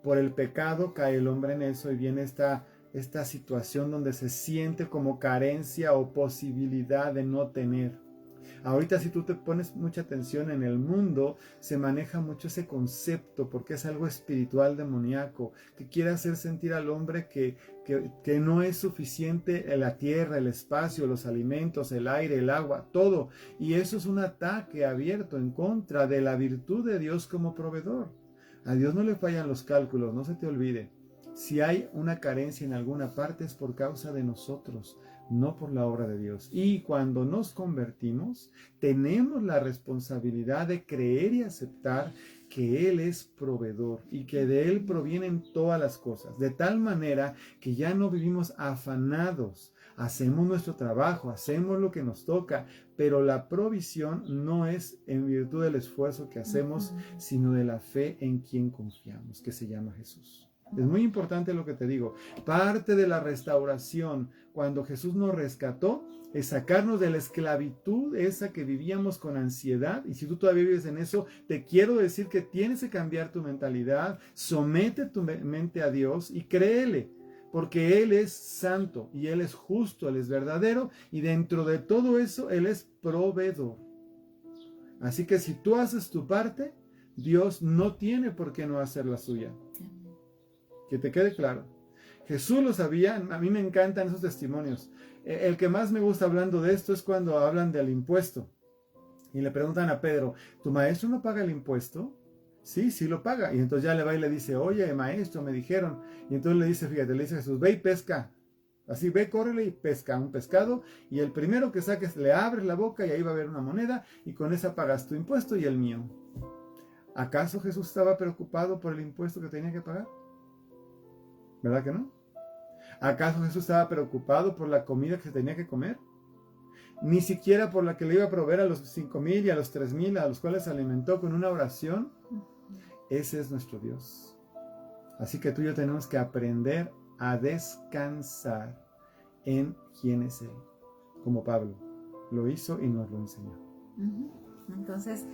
Por el pecado cae el hombre en eso y viene esta situación donde se siente como carencia o posibilidad de no tener. Ahorita si tú te pones mucha atención en el mundo, se maneja mucho ese concepto porque es algo espiritual demoníaco, que quiere hacer sentir al hombre que no es suficiente la tierra, el espacio, los alimentos, el aire, el agua, todo. Y eso es un ataque abierto en contra de la virtud de Dios como proveedor. A Dios no le fallan los cálculos, no se te olvide. Si hay una carencia en alguna parte es por causa de nosotros, no por la obra de Dios. Y cuando nos convertimos, tenemos la responsabilidad de creer y aceptar que Él es proveedor y que de Él provienen todas las cosas, de tal manera que ya no vivimos afanados. Hacemos nuestro trabajo, hacemos lo que nos toca, pero la provisión no es en virtud del esfuerzo que hacemos, sino de la fe en quien confiamos, que se llama Jesús. Es muy importante lo que te digo. Parte de la restauración, cuando Jesús nos rescató, es sacarnos de la esclavitud esa que vivíamos con ansiedad. Y si tú todavía vives en eso, te quiero decir que tienes que cambiar tu mentalidad, somete tu mente a Dios y créele, porque Él es santo y Él es justo, Él es verdadero y dentro de todo eso Él es proveedor. Así que si tú haces tu parte, Dios no tiene por qué no hacer la suya. Que te quede claro. Jesús lo sabía, a mí me encantan esos testimonios. El que más me gusta hablando de esto es cuando hablan del impuesto. Y le preguntan a Pedro, ¿tu maestro no paga el impuesto? Sí, sí lo paga. Y entonces ya le va y le dice, oye, maestro, me dijeron. Y entonces le dice, fíjate, le dice a Jesús, ve y pesca. Así, ve, córrele y pesca un pescado. Y el primero que saques, le abres la boca y ahí va a haber una moneda. Y con esa pagas tu impuesto y el mío. ¿Acaso Jesús estaba preocupado por el impuesto que tenía que pagar? ¿Verdad que no? ¿Acaso Jesús estaba preocupado por la comida que se tenía que comer? Ni siquiera por la que le iba a proveer a los 5,000 y a los 3,000, a los cuales se alimentó con una oración. Ese es nuestro Dios. Así que tú y yo tenemos que aprender a descansar en quién es Él, como Pablo lo hizo y nos lo enseñó. Entonces,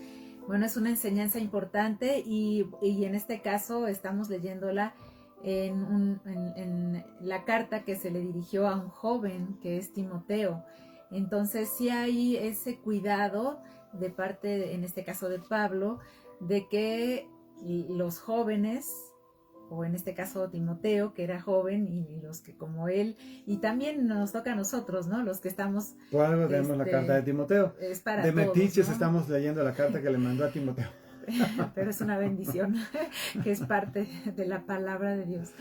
bueno, es una enseñanza importante y en este caso estamos leyéndola en la carta que se le dirigió a un joven que es Timoteo. Entonces sí hay ese cuidado de parte, en este caso de Pablo, de que los jóvenes, o en este caso Timoteo, que era joven, y los que como él, y también nos toca a nosotros, ¿no? Los que estamos... Por algo tenemos la carta de Timoteo. Es para de todos, metiches, ¿no? Estamos leyendo la carta que le mandó a Timoteo. Pero es una bendición, que es parte de la palabra de Dios.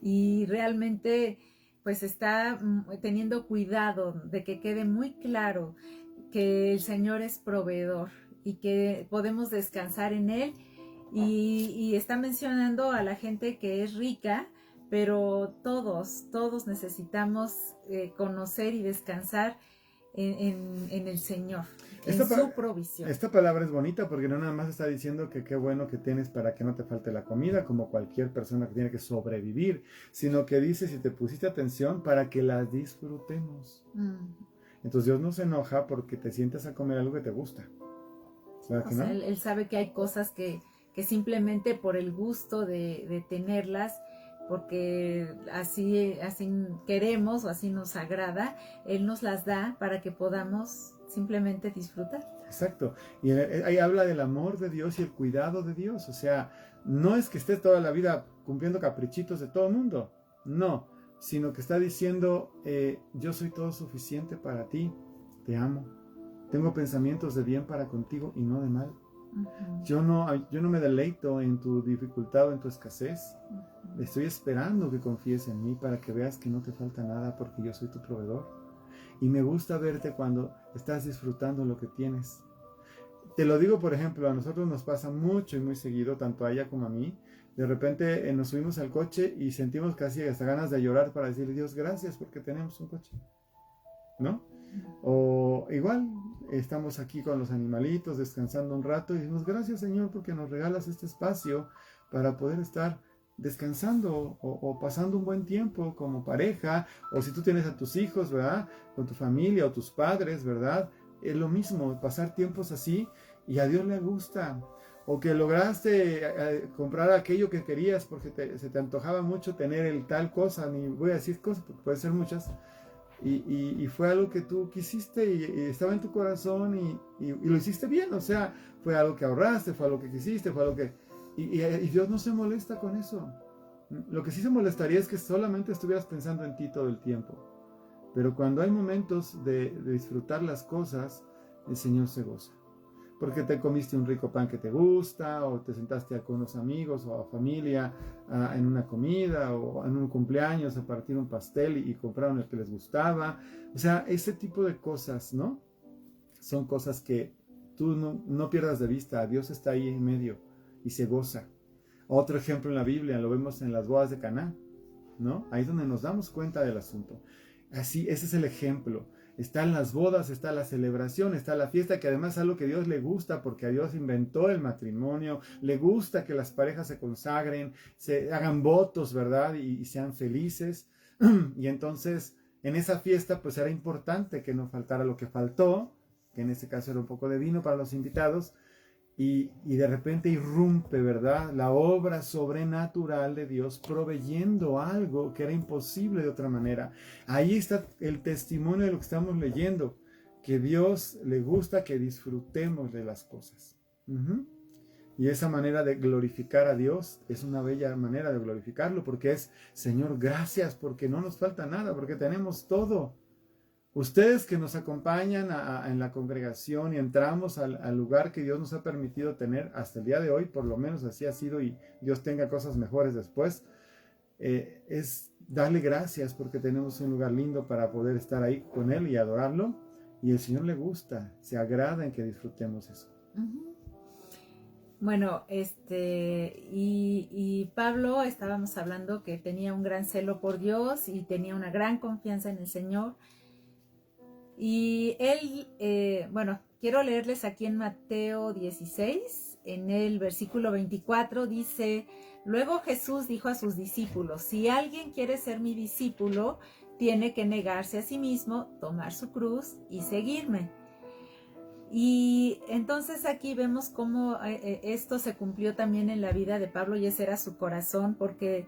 Y realmente, pues está teniendo cuidado de que quede muy claro que el Señor es proveedor y que podemos descansar en Él. Y está mencionando a la gente que es rica, pero todos necesitamos conocer y descansar en el Señor, en su provisión. Esta palabra es bonita porque no nada más está diciendo que qué bueno que tienes para que no te falte la comida, como cualquier persona que tiene que sobrevivir, sino que dice, si te pusiste atención, para que las disfrutemos. Entonces Dios no se enoja porque te sientas a comer algo que te gusta. O sea, él sabe que hay cosas que simplemente por el gusto de tenerlas, porque así queremos o así nos agrada, Él nos las da para que podamos simplemente disfrutar. Exacto. Y ahí habla del amor de Dios y el cuidado de Dios. O sea, no es que estés toda la vida cumpliendo caprichitos de todo el mundo. No, sino que está diciendo, yo soy todo suficiente para ti. Te amo. Tengo pensamientos de bien para contigo y no de mal. Yo no me deleito en tu dificultad o en tu escasez. Estoy esperando que confíes en mí para que veas que no te falta nada porque yo soy tu proveedor. Y me gusta verte cuando estás disfrutando lo que tienes. Te lo digo, por ejemplo, a nosotros nos pasa mucho y muy seguido, tanto a ella como a mí. De repente nos subimos al coche y sentimos casi hasta ganas de llorar para decirle, Dios, gracias porque tenemos un coche, ¿no? O igual, estamos aquí con los animalitos descansando un rato y decimos, gracias Señor porque nos regalas este espacio para poder estar descansando o pasando un buen tiempo como pareja, o si tú tienes a tus hijos, ¿verdad? Con tu familia o tus padres, ¿verdad? Es lo mismo, pasar tiempos así, y a Dios le gusta. O que lograste comprar aquello que querías porque se te antojaba mucho tener el tal cosa, ni voy a decir cosas porque pueden ser muchas, y fue algo que tú quisiste y estaba en tu corazón y lo hiciste bien, o sea, fue algo que ahorraste, fue algo que quisiste, fue algo que... Y Dios no se molesta con eso. Lo que sí se molestaría es que solamente estuvieras pensando en ti todo el tiempo. Pero cuando hay momentos de disfrutar las cosas, el Señor se goza. Porque te comiste un rico pan que te gusta, o te sentaste con unos amigos o familia en una comida, o en un cumpleaños a partir un pastel y compraron el que les gustaba. O sea, ese tipo de cosas, ¿no? Son cosas que tú no pierdas de vista. Dios está ahí en medio y se goza. Otro ejemplo en la Biblia, lo vemos en las bodas de Caná, ¿no? Ahí es donde nos damos cuenta del asunto. Así, ese es el ejemplo. Están las bodas, está la celebración, está la fiesta, que además es algo que a Dios le gusta, porque a Dios inventó el matrimonio, le gusta que las parejas se consagren, se hagan votos, ¿verdad? Y sean felices. Y entonces, en esa fiesta, pues era importante que no faltara lo que faltó, que en este caso era un poco de vino para los invitados, y de repente irrumpe, ¿verdad?, la obra sobrenatural de Dios proveyendo algo que era imposible de otra manera. Ahí está el testimonio de lo que estamos leyendo, que Dios le gusta que disfrutemos de las cosas. Y esa manera de glorificar a Dios es una bella manera de glorificarlo, porque es, Señor, gracias porque no nos falta nada, porque tenemos todo. Ustedes que nos acompañan en la congregación y entramos al lugar que Dios nos ha permitido tener hasta el día de hoy, por lo menos así ha sido y Dios tenga cosas mejores después, es darle gracias porque tenemos un lugar lindo para poder estar ahí con Él y adorarlo, y el Señor le gusta, se agrada en que disfrutemos eso. Bueno, y Pablo, estábamos hablando que tenía un gran celo por Dios y tenía una gran confianza en el Señor. Y él, bueno, quiero leerles aquí en Mateo 16, en el versículo 24, dice, luego Jesús dijo a sus discípulos, si alguien quiere ser mi discípulo, tiene que negarse a sí mismo, tomar su cruz y seguirme. Y entonces aquí vemos cómo esto se cumplió también en la vida de Pablo, y ese era su corazón, porque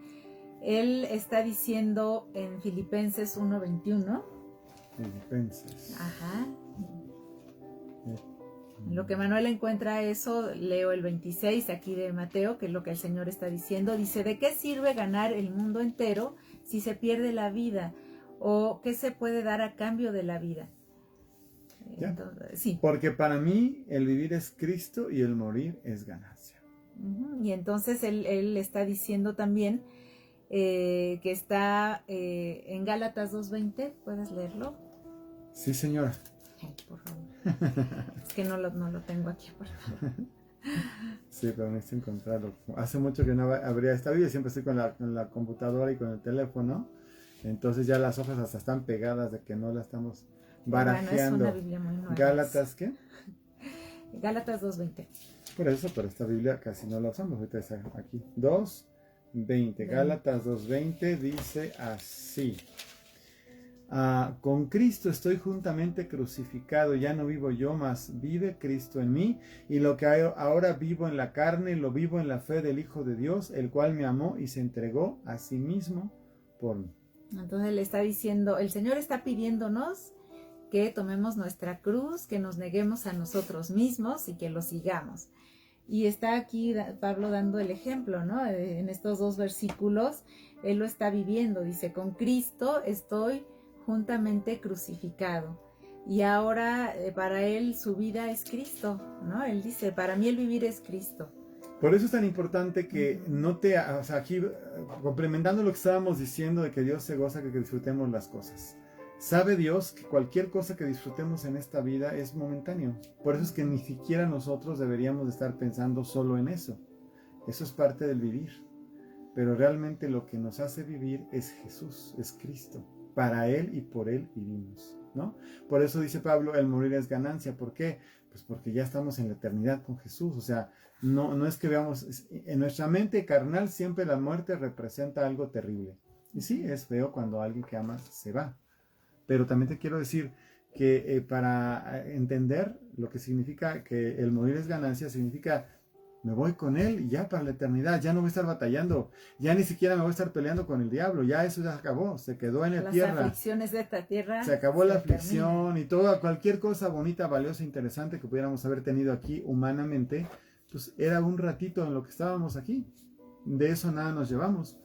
él está diciendo en Filipenses 1:21, Filipenses. ajá. En lo que Manuel encuentra eso, leo el 26 aquí de Mateo, que es lo que el Señor está diciendo. Dice, ¿de qué sirve ganar el mundo entero si se pierde la vida? ¿O qué se puede dar a cambio de la vida? Entonces, sí. Porque para mí el vivir es Cristo y el morir es ganancia. Y entonces él está diciendo también que está en Gálatas 2:20. ¿Puedes leerlo? Sí, señora. Ay, por favor. Es que no lo tengo aquí, por favor. Sí, pero necesito encontrarlo. Hace mucho que no abría esta Biblia, siempre estoy con la computadora y con el teléfono. Entonces ya las hojas hasta están pegadas de que no la estamos barajeando. Bueno, es una Biblia muy nueva. ¿Gálatas qué? Gálatas 2:20. Por eso, pero esta Biblia casi no la usamos. Ahorita está aquí. 2:20. Gálatas 2:20 dice así. Con Cristo estoy juntamente crucificado, ya no vivo yo, mas vive Cristo en mí, y lo que ahora vivo en la carne, lo vivo en la fe del Hijo de Dios, el cual me amó y se entregó a sí mismo por mí. Entonces le está diciendo, el Señor está pidiéndonos que tomemos nuestra cruz, que nos neguemos a nosotros mismos y que lo sigamos. Y está aquí Pablo dando el ejemplo, ¿no? En estos 2 versículos, él lo está viviendo, dice, con Cristo estoy juntamente crucificado. Y ahora para él su vida es Cristo, ¿no? Él dice, para mí el vivir es Cristo. Por eso es tan importante que o sea, aquí complementando lo que estábamos diciendo de que Dios se goza que disfrutemos las cosas. Sabe Dios que cualquier cosa que disfrutemos en esta vida es momentáneo. Por eso es que ni siquiera nosotros deberíamos de estar pensando solo en eso. Eso es parte del vivir. Pero realmente lo que nos hace vivir es Jesús, es Cristo. Para Él y por Él vivimos, ¿no? Por eso dice Pablo, el morir es ganancia. ¿Por qué? Pues porque ya estamos en la eternidad con Jesús. O sea, no es que veamos, en nuestra mente carnal siempre la muerte representa algo terrible. Y sí, es feo cuando alguien que amas se va. Pero también te quiero decir que para entender lo que significa que el morir es ganancia, significa me voy con Él y ya para la eternidad, ya no voy a estar batallando, ya ni siquiera me voy a estar peleando con el diablo, ya eso ya acabó, se quedó en la tierra. Las aflicciones de esta tierra. Se acabó la aflicción y toda, cualquier cosa bonita, valiosa, interesante que pudiéramos haber tenido aquí humanamente, pues era un ratito en lo que estábamos aquí. De eso nada nos llevamos.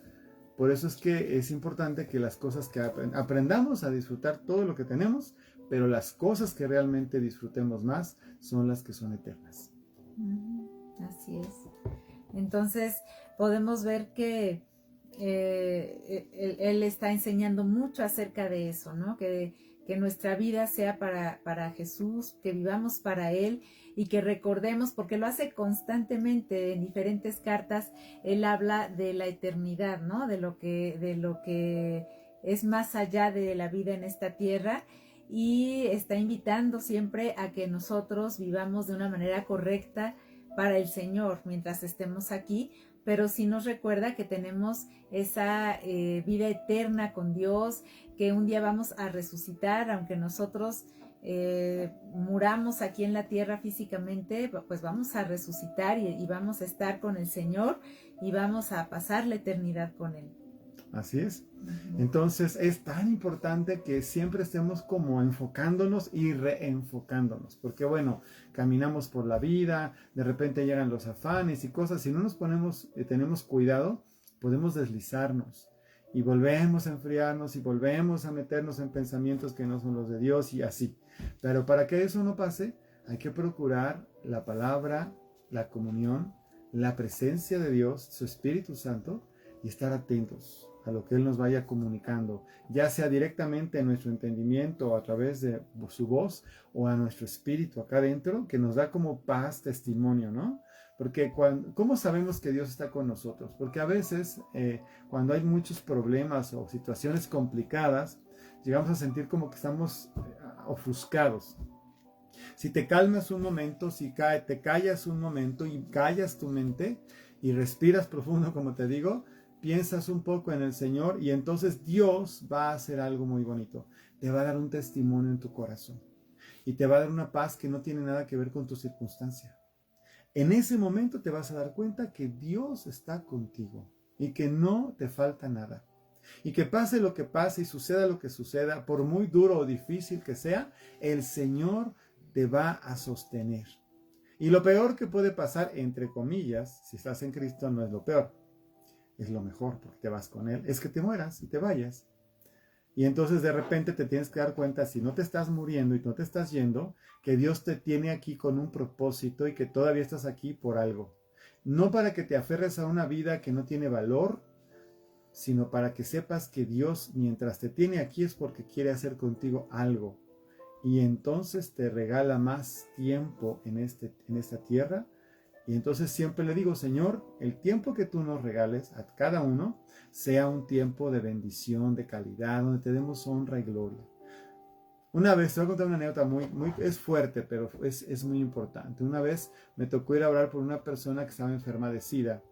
Por eso es que es importante que las cosas que aprendamos a disfrutar todo lo que tenemos, pero las cosas que realmente disfrutemos más son las que son eternas. Así es. Entonces podemos ver que él está enseñando mucho acerca de eso, ¿no? Que nuestra vida sea para Jesús, que vivamos para Él y que recordemos, porque lo hace constantemente en diferentes cartas, él habla de la eternidad, ¿no? De lo que es más allá de la vida en esta tierra, y está invitando siempre a que nosotros vivamos de una manera correcta para el Señor mientras estemos aquí, pero sí nos recuerda que tenemos esa vida eterna con Dios, que un día vamos a resucitar, aunque nosotros muramos aquí en la tierra físicamente, pues vamos a resucitar y vamos a estar con el Señor y vamos a pasar la eternidad con Él. Así es. Entonces es tan importante que siempre estemos como enfocándonos y reenfocándonos, porque bueno, caminamos por la vida, de repente llegan los afanes y cosas, si no nos tenemos cuidado, podemos deslizarnos y volvemos a enfriarnos y volvemos a meternos en pensamientos que no son los de Dios y así. Pero para que eso no pase, hay que procurar la palabra, la comunión, la presencia de Dios, su Espíritu Santo, y estar atentos a lo que Él nos vaya comunicando, ya sea directamente en nuestro entendimiento o a través de su voz o a nuestro espíritu acá adentro, que nos da como paz, testimonio, ¿no? Porque ¿cómo sabemos que Dios está con nosotros? Porque a veces cuando hay muchos problemas o situaciones complicadas, llegamos a sentir como que estamos ofuscados. Si te calmas un momento, si te callas un momento y callas tu mente y respiras profundo, como te digo, piensas un poco en el Señor y entonces Dios va a hacer algo muy bonito. Te va a dar un testimonio en tu corazón y te va a dar una paz que no tiene nada que ver con tu circunstancia. En ese momento te vas a dar cuenta que Dios está contigo y que no te falta nada. Y que pase lo que pase y suceda lo que suceda, por muy duro o difícil que sea, el Señor te va a sostener. Y lo peor que puede pasar, entre comillas, si estás en Cristo, no es lo peor, es lo mejor, porque te vas con Él, es que te mueras y te vayas. Y entonces de repente te tienes que dar cuenta, si no te estás muriendo y no te estás yendo, que Dios te tiene aquí con un propósito y que todavía estás aquí por algo. No para que te aferres a una vida que no tiene valor, sino para que sepas que Dios, mientras te tiene aquí, es porque quiere hacer contigo algo. Y entonces te regala más tiempo en esta tierra. Y entonces siempre le digo, Señor, el tiempo que tú nos regales a cada uno sea un tiempo de bendición, de calidad, donde te demos honra y gloria. Una vez, te voy a contar una anécdota es fuerte, pero es muy importante. Una vez me tocó ir a orar por una persona que estaba enferma de SIDA.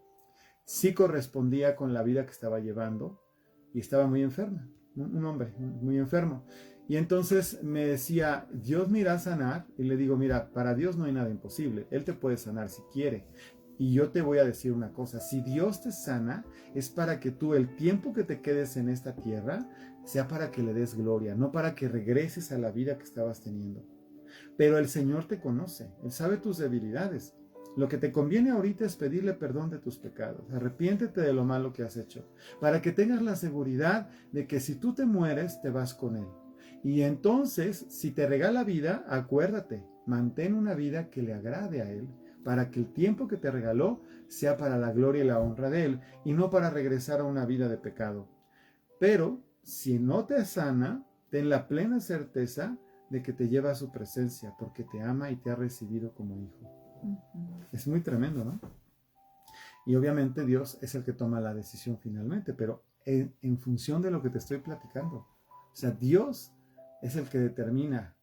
Sí correspondía con la vida que estaba llevando y estaba muy enferma, un hombre muy enfermo. Y entonces me decía, Dios me irá a sanar. Y le digo, mira, para Dios no hay nada imposible. Él te puede sanar si quiere. Y yo te voy a decir una cosa, si Dios te sana, es para que tú el tiempo que te quedes en esta tierra, sea para que le des gloria, no para que regreses a la vida que estabas teniendo. Pero el Señor te conoce, Él sabe tus debilidades. Lo que te conviene ahorita es pedirle perdón de tus pecados. Arrepiéntete de lo malo que has hecho, para que tengas la seguridad de que si tú te mueres, te vas con Él. Y entonces, si te regala vida, acuérdate, mantén una vida que le agrade a Él, para que el tiempo que te regaló sea para la gloria y la honra de Él, y no para regresar a una vida de pecado. Pero, si no te sana, ten la plena certeza de que te lleva a su presencia, porque te ama y te ha recibido como hijo. Es muy tremendo, ¿no? Y obviamente Dios es el que toma la decisión finalmente, pero en función de lo que te estoy platicando. O sea, Dios es el que determina,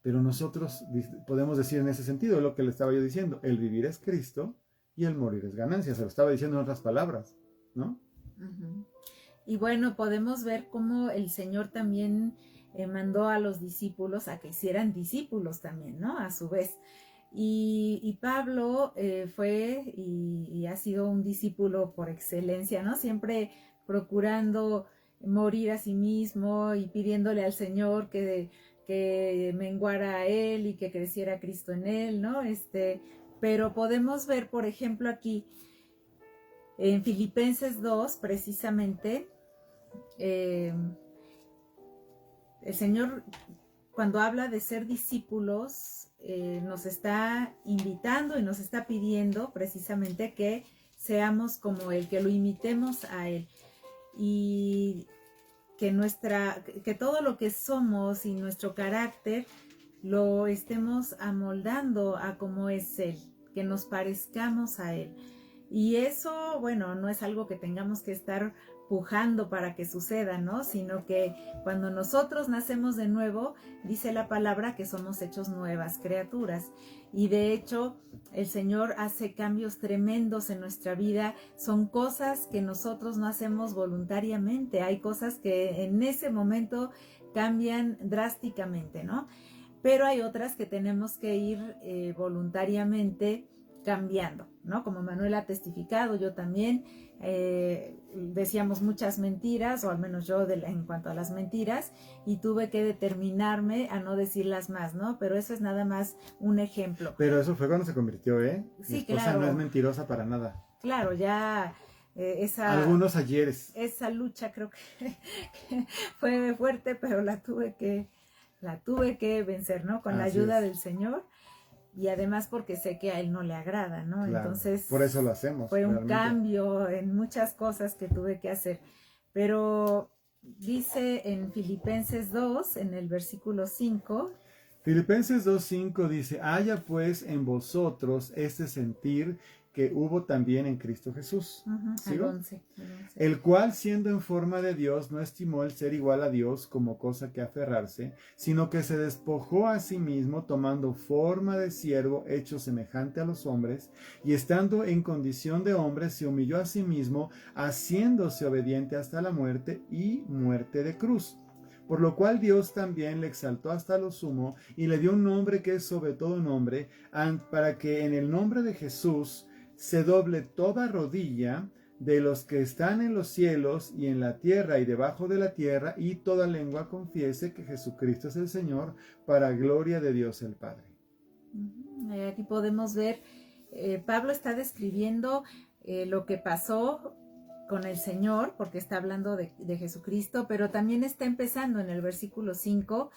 pero nosotros podemos decir en ese sentido lo que le estaba yo diciendo, el vivir es Cristo y el morir es ganancia, se lo estaba diciendo en otras palabras, ¿no? Y bueno, podemos ver cómo el Señor también mandó a los discípulos a que hicieran discípulos también, ¿no? A su vez. Y Pablo fue y ha sido un discípulo por excelencia, ¿no? Siempre procurando morir a sí mismo y pidiéndole al Señor que menguara a él y que creciera Cristo en él, ¿no? Pero podemos ver, por ejemplo, aquí en Filipenses 2, precisamente, el Señor, cuando habla de ser discípulos, nos está invitando y nos está pidiendo precisamente que seamos como Él, que lo imitemos a Él. Y que todo lo que somos y nuestro carácter lo estemos amoldando a como es Él, que nos parezcamos a Él. Y eso, bueno, no es algo que tengamos que estar pujando para que suceda, ¿no? Sino que cuando nosotros nacemos de nuevo, dice la palabra que somos hechos nuevas criaturas. Y de hecho, el Señor hace cambios tremendos en nuestra vida. Son cosas que nosotros no hacemos voluntariamente. Hay cosas que en ese momento cambian drásticamente, ¿no? Pero hay otras que tenemos que ir voluntariamente cambiando, ¿no? Como Manuel ha testificado, yo también decíamos muchas mentiras, o al menos yo en cuanto a las mentiras, y tuve que determinarme a no decirlas más, ¿no? Pero eso es nada más un ejemplo. Pero eso fue cuando se convirtió, ¿eh? Sí, mi esposa claro. No es mentirosa para nada. Claro, ya algunos ayeres. Esa lucha creo que fue fuerte, pero la tuve que vencer, ¿no? Con la ayuda del Señor. Y además porque sé que a Él no le agrada, ¿no? Claro, entonces por eso lo hacemos. Fue realmente un cambio en muchas cosas que tuve que hacer. Pero dice en Filipenses 2, en el versículo 5. Filipenses 2:5 dice, haya pues en vosotros este sentir que hubo también en Cristo Jesús. ¿Sigo? El 11. El cual, siendo en forma de Dios, no estimó el ser igual a Dios como cosa que aferrarse, sino que se despojó a sí mismo, tomando forma de siervo, hecho semejante a los hombres, y estando en condición de hombre, se humilló a sí mismo, haciéndose obediente hasta la muerte y muerte de cruz. Por lo cual Dios también le exaltó hasta lo sumo, y le dio un nombre que es sobre todo nombre, para que en el nombre de Jesús se doble toda rodilla de los que están en los cielos y en la tierra y debajo de la tierra, y toda lengua confiese que Jesucristo es el Señor, para gloria de Dios el Padre. Aquí podemos ver, Pablo está describiendo lo que pasó con el Señor, porque está hablando de Jesucristo, pero también está empezando en el versículo 5,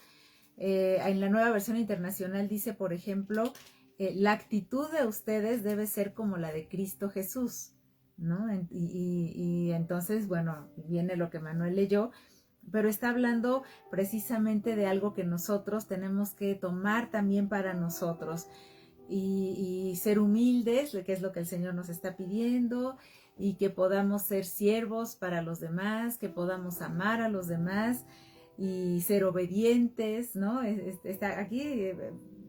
en la Nueva Versión Internacional dice, por ejemplo, la actitud de ustedes debe ser como la de Cristo Jesús, ¿no? Y entonces, bueno, viene lo que Manuel leyó, pero está hablando precisamente de algo que nosotros tenemos que tomar también para nosotros y ser humildes, que es lo que el Señor nos está pidiendo, y que podamos ser siervos para los demás, que podamos amar a los demás y ser obedientes, ¿no? Aquí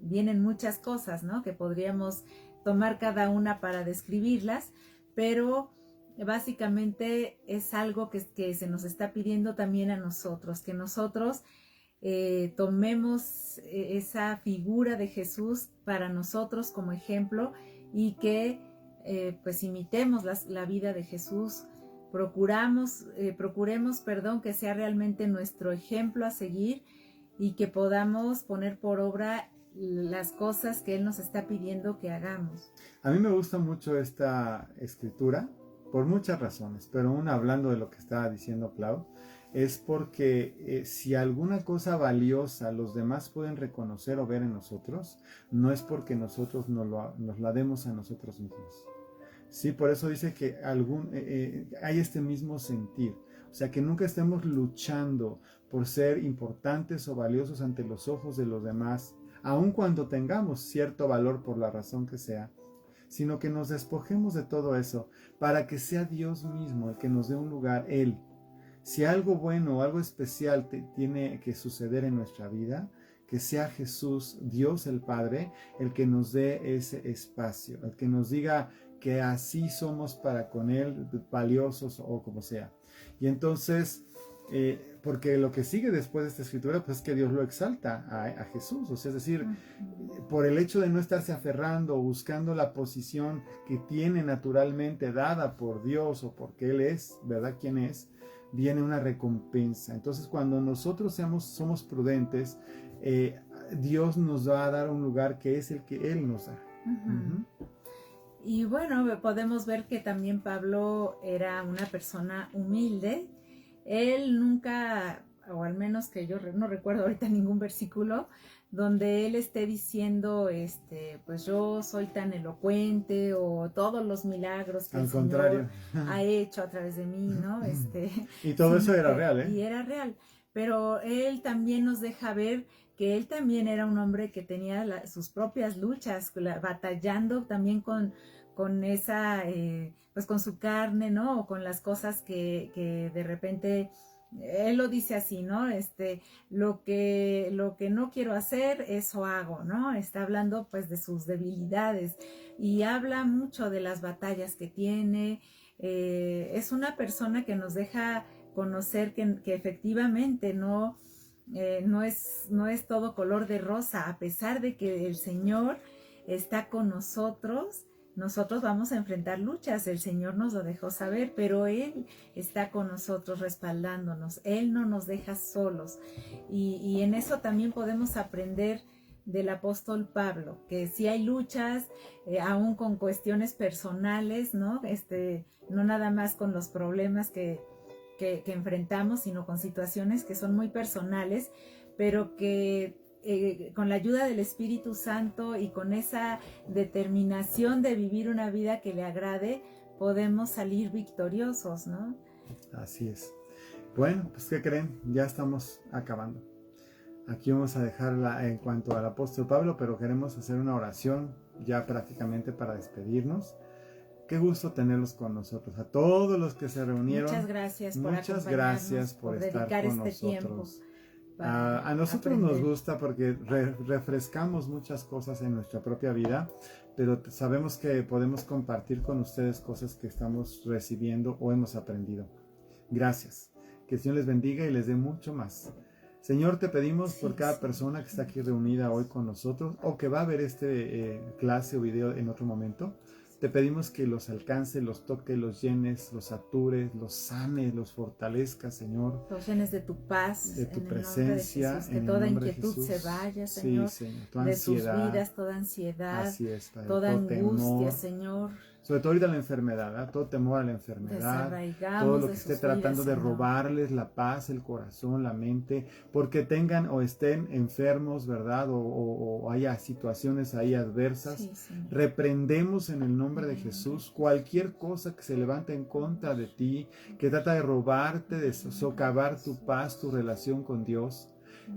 vienen muchas cosas, ¿no? Que podríamos tomar cada una para describirlas, pero básicamente es algo que se nos está pidiendo también a nosotros, que nosotros tomemos esa figura de Jesús para nosotros como ejemplo y que pues imitemos la vida de Jesús, procuremos, que sea realmente nuestro ejemplo a seguir y que podamos poner por obra las cosas que Él nos está pidiendo que hagamos. A mí me gusta mucho esta escritura por muchas razones, pero una, hablando de lo que estaba diciendo Clau, es porque si alguna cosa valiosa los demás pueden reconocer o ver en nosotros, no es porque nosotros nos la demos a nosotros mismos. Sí, por eso dice que hay este mismo sentir. O sea, que nunca estemos luchando por ser importantes o valiosos ante los ojos de los demás, aun cuando tengamos cierto valor por la razón que sea, sino que nos despojemos de todo eso para que sea Dios mismo el que nos dé un lugar, Él. Si algo bueno o algo especial tiene que suceder en nuestra vida, que sea Jesús, Dios el Padre, el que nos dé ese espacio, el que nos diga que así somos para con Él, valiosos o como sea. Y entonces, porque lo que sigue después de esta escritura, pues es que Dios lo exalta a Jesús. O sea, es decir, por el hecho de no estarse aferrando o buscando la posición que tiene naturalmente dada por Dios o porque Él es, ¿verdad? ¿Quién es? Viene una recompensa. Entonces, cuando nosotros somos prudentes, Dios nos va a dar un lugar que es el que Él nos da. Y bueno, podemos ver que también Pablo era una persona humilde. Él nunca, o al menos que yo no recuerdo ahorita ningún versículo, donde él esté diciendo, pues yo soy tan elocuente o todos los milagros que el Señor ha hecho a través de mí, ¿no? Y todo eso era real, ¿eh? Y era real. Pero él también nos deja ver que él también era un hombre que tenía sus propias luchas, batallando también con esa, pues con su carne, ¿no? O con las cosas que de repente, él lo dice así, ¿no? Lo que no quiero hacer, eso hago, ¿no? Está hablando pues de sus debilidades y habla mucho de las batallas que tiene. Es una persona que nos deja conocer que efectivamente no es todo color de rosa, a pesar de que el Señor está con nosotros. Nosotros vamos a enfrentar luchas, el Señor nos lo dejó saber, pero Él está con nosotros respaldándonos, Él no nos deja solos. Y en eso también podemos aprender del apóstol Pablo, que sí hay luchas, aún con cuestiones personales, ¿no? No nada más con los problemas que enfrentamos, sino con situaciones que son muy personales, pero que con la ayuda del Espíritu Santo y con esa determinación de vivir una vida que le agrade, podemos salir victoriosos, ¿no? Así es. Bueno, pues ¿qué creen? Ya estamos acabando. Aquí vamos a dejarla en cuanto al apóstol Pablo, pero queremos hacer una oración ya prácticamente para despedirnos. Qué gusto tenerlos con nosotros. A todos los que se reunieron. Muchas gracias por muchas gracias por estar con nosotros. A nosotros nos gusta porque refrescamos muchas cosas en nuestra propia vida, pero sabemos que podemos compartir con ustedes cosas que estamos recibiendo o hemos aprendido. Gracias. Que el Señor les bendiga y les dé mucho más. Señor, te pedimos por cada persona que está aquí reunida hoy con nosotros o que va a ver clase o video en otro momento. Te pedimos que los alcances, los toques, los llenes, los satures, los sanes, los fortalezcas, Señor. Los llenes de tu paz, de tu en presencia, el nombre de Jesús, que en el toda nombre de inquietud Jesús. se vaya, Señor, Sí, Señor, tu de sus ansiedad. vidas, toda ansiedad, Así es, Padre, toda todo angustia, temor. Señor. Sobre todo ahorita la enfermedad, ¿verdad? Todo temor a la enfermedad, Desarraigamos todo lo de que esté sus tratando vidas, de Señor. robarles la paz, el corazón, la mente, porque tengan o estén enfermos, ¿verdad? O haya situaciones ahí adversas. Sí, Señor. Reprendemos en el nombre de Jesús cualquier cosa que se levante en contra de ti, que trata de robarte, de socavar tu paz, tu relación con Dios.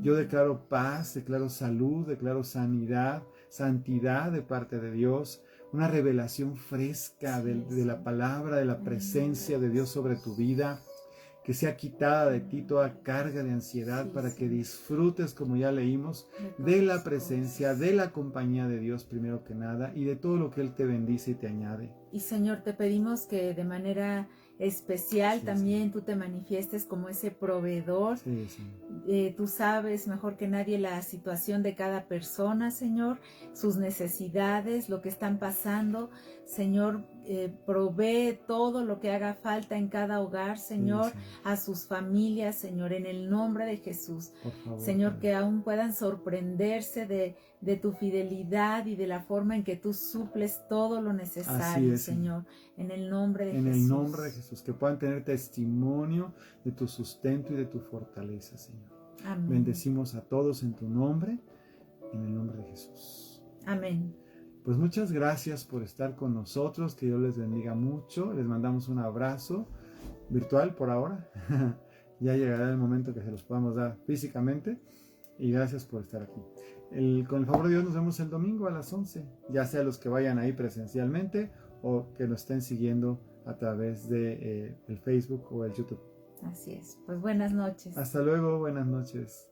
Yo declaro paz, declaro salud, declaro sanidad, santidad de parte de Dios, una revelación fresca de la palabra, de la presencia de Dios sobre tu vida, que sea quitada de ti toda carga de ansiedad para que disfrutes, como ya leímos, de la presencia, de la compañía de Dios primero que nada y de todo lo que Él te bendice y te añade. Y Señor, te pedimos que de manera especial también tú te manifiestes como ese proveedor. Tú sabes mejor que nadie la situación de cada persona, Señor, sus necesidades, lo que están pasando. Señor, provee todo lo que haga falta en cada hogar, Señor, a sus familias, Señor, en el nombre de Jesús. Por favor, Señor, que aún puedan sorprenderse de tu fidelidad y de la forma en que tú suples todo lo necesario, Señor, en el nombre de Jesús. En el nombre de Jesús, que puedan tener testimonio de tu sustento y de tu fortaleza, Señor. Amén. Bendecimos a todos en tu nombre, en el nombre de Jesús. Amén. Pues muchas gracias por estar con nosotros, que Dios les bendiga mucho, les mandamos un abrazo virtual por ahora, ya llegará el momento que se los podamos dar físicamente, y gracias por estar aquí. Con el favor de Dios nos vemos el domingo a las 11, ya sea los que vayan ahí presencialmente o que nos estén siguiendo a través de el Facebook o el YouTube. Así es, pues buenas noches. Hasta luego, buenas noches.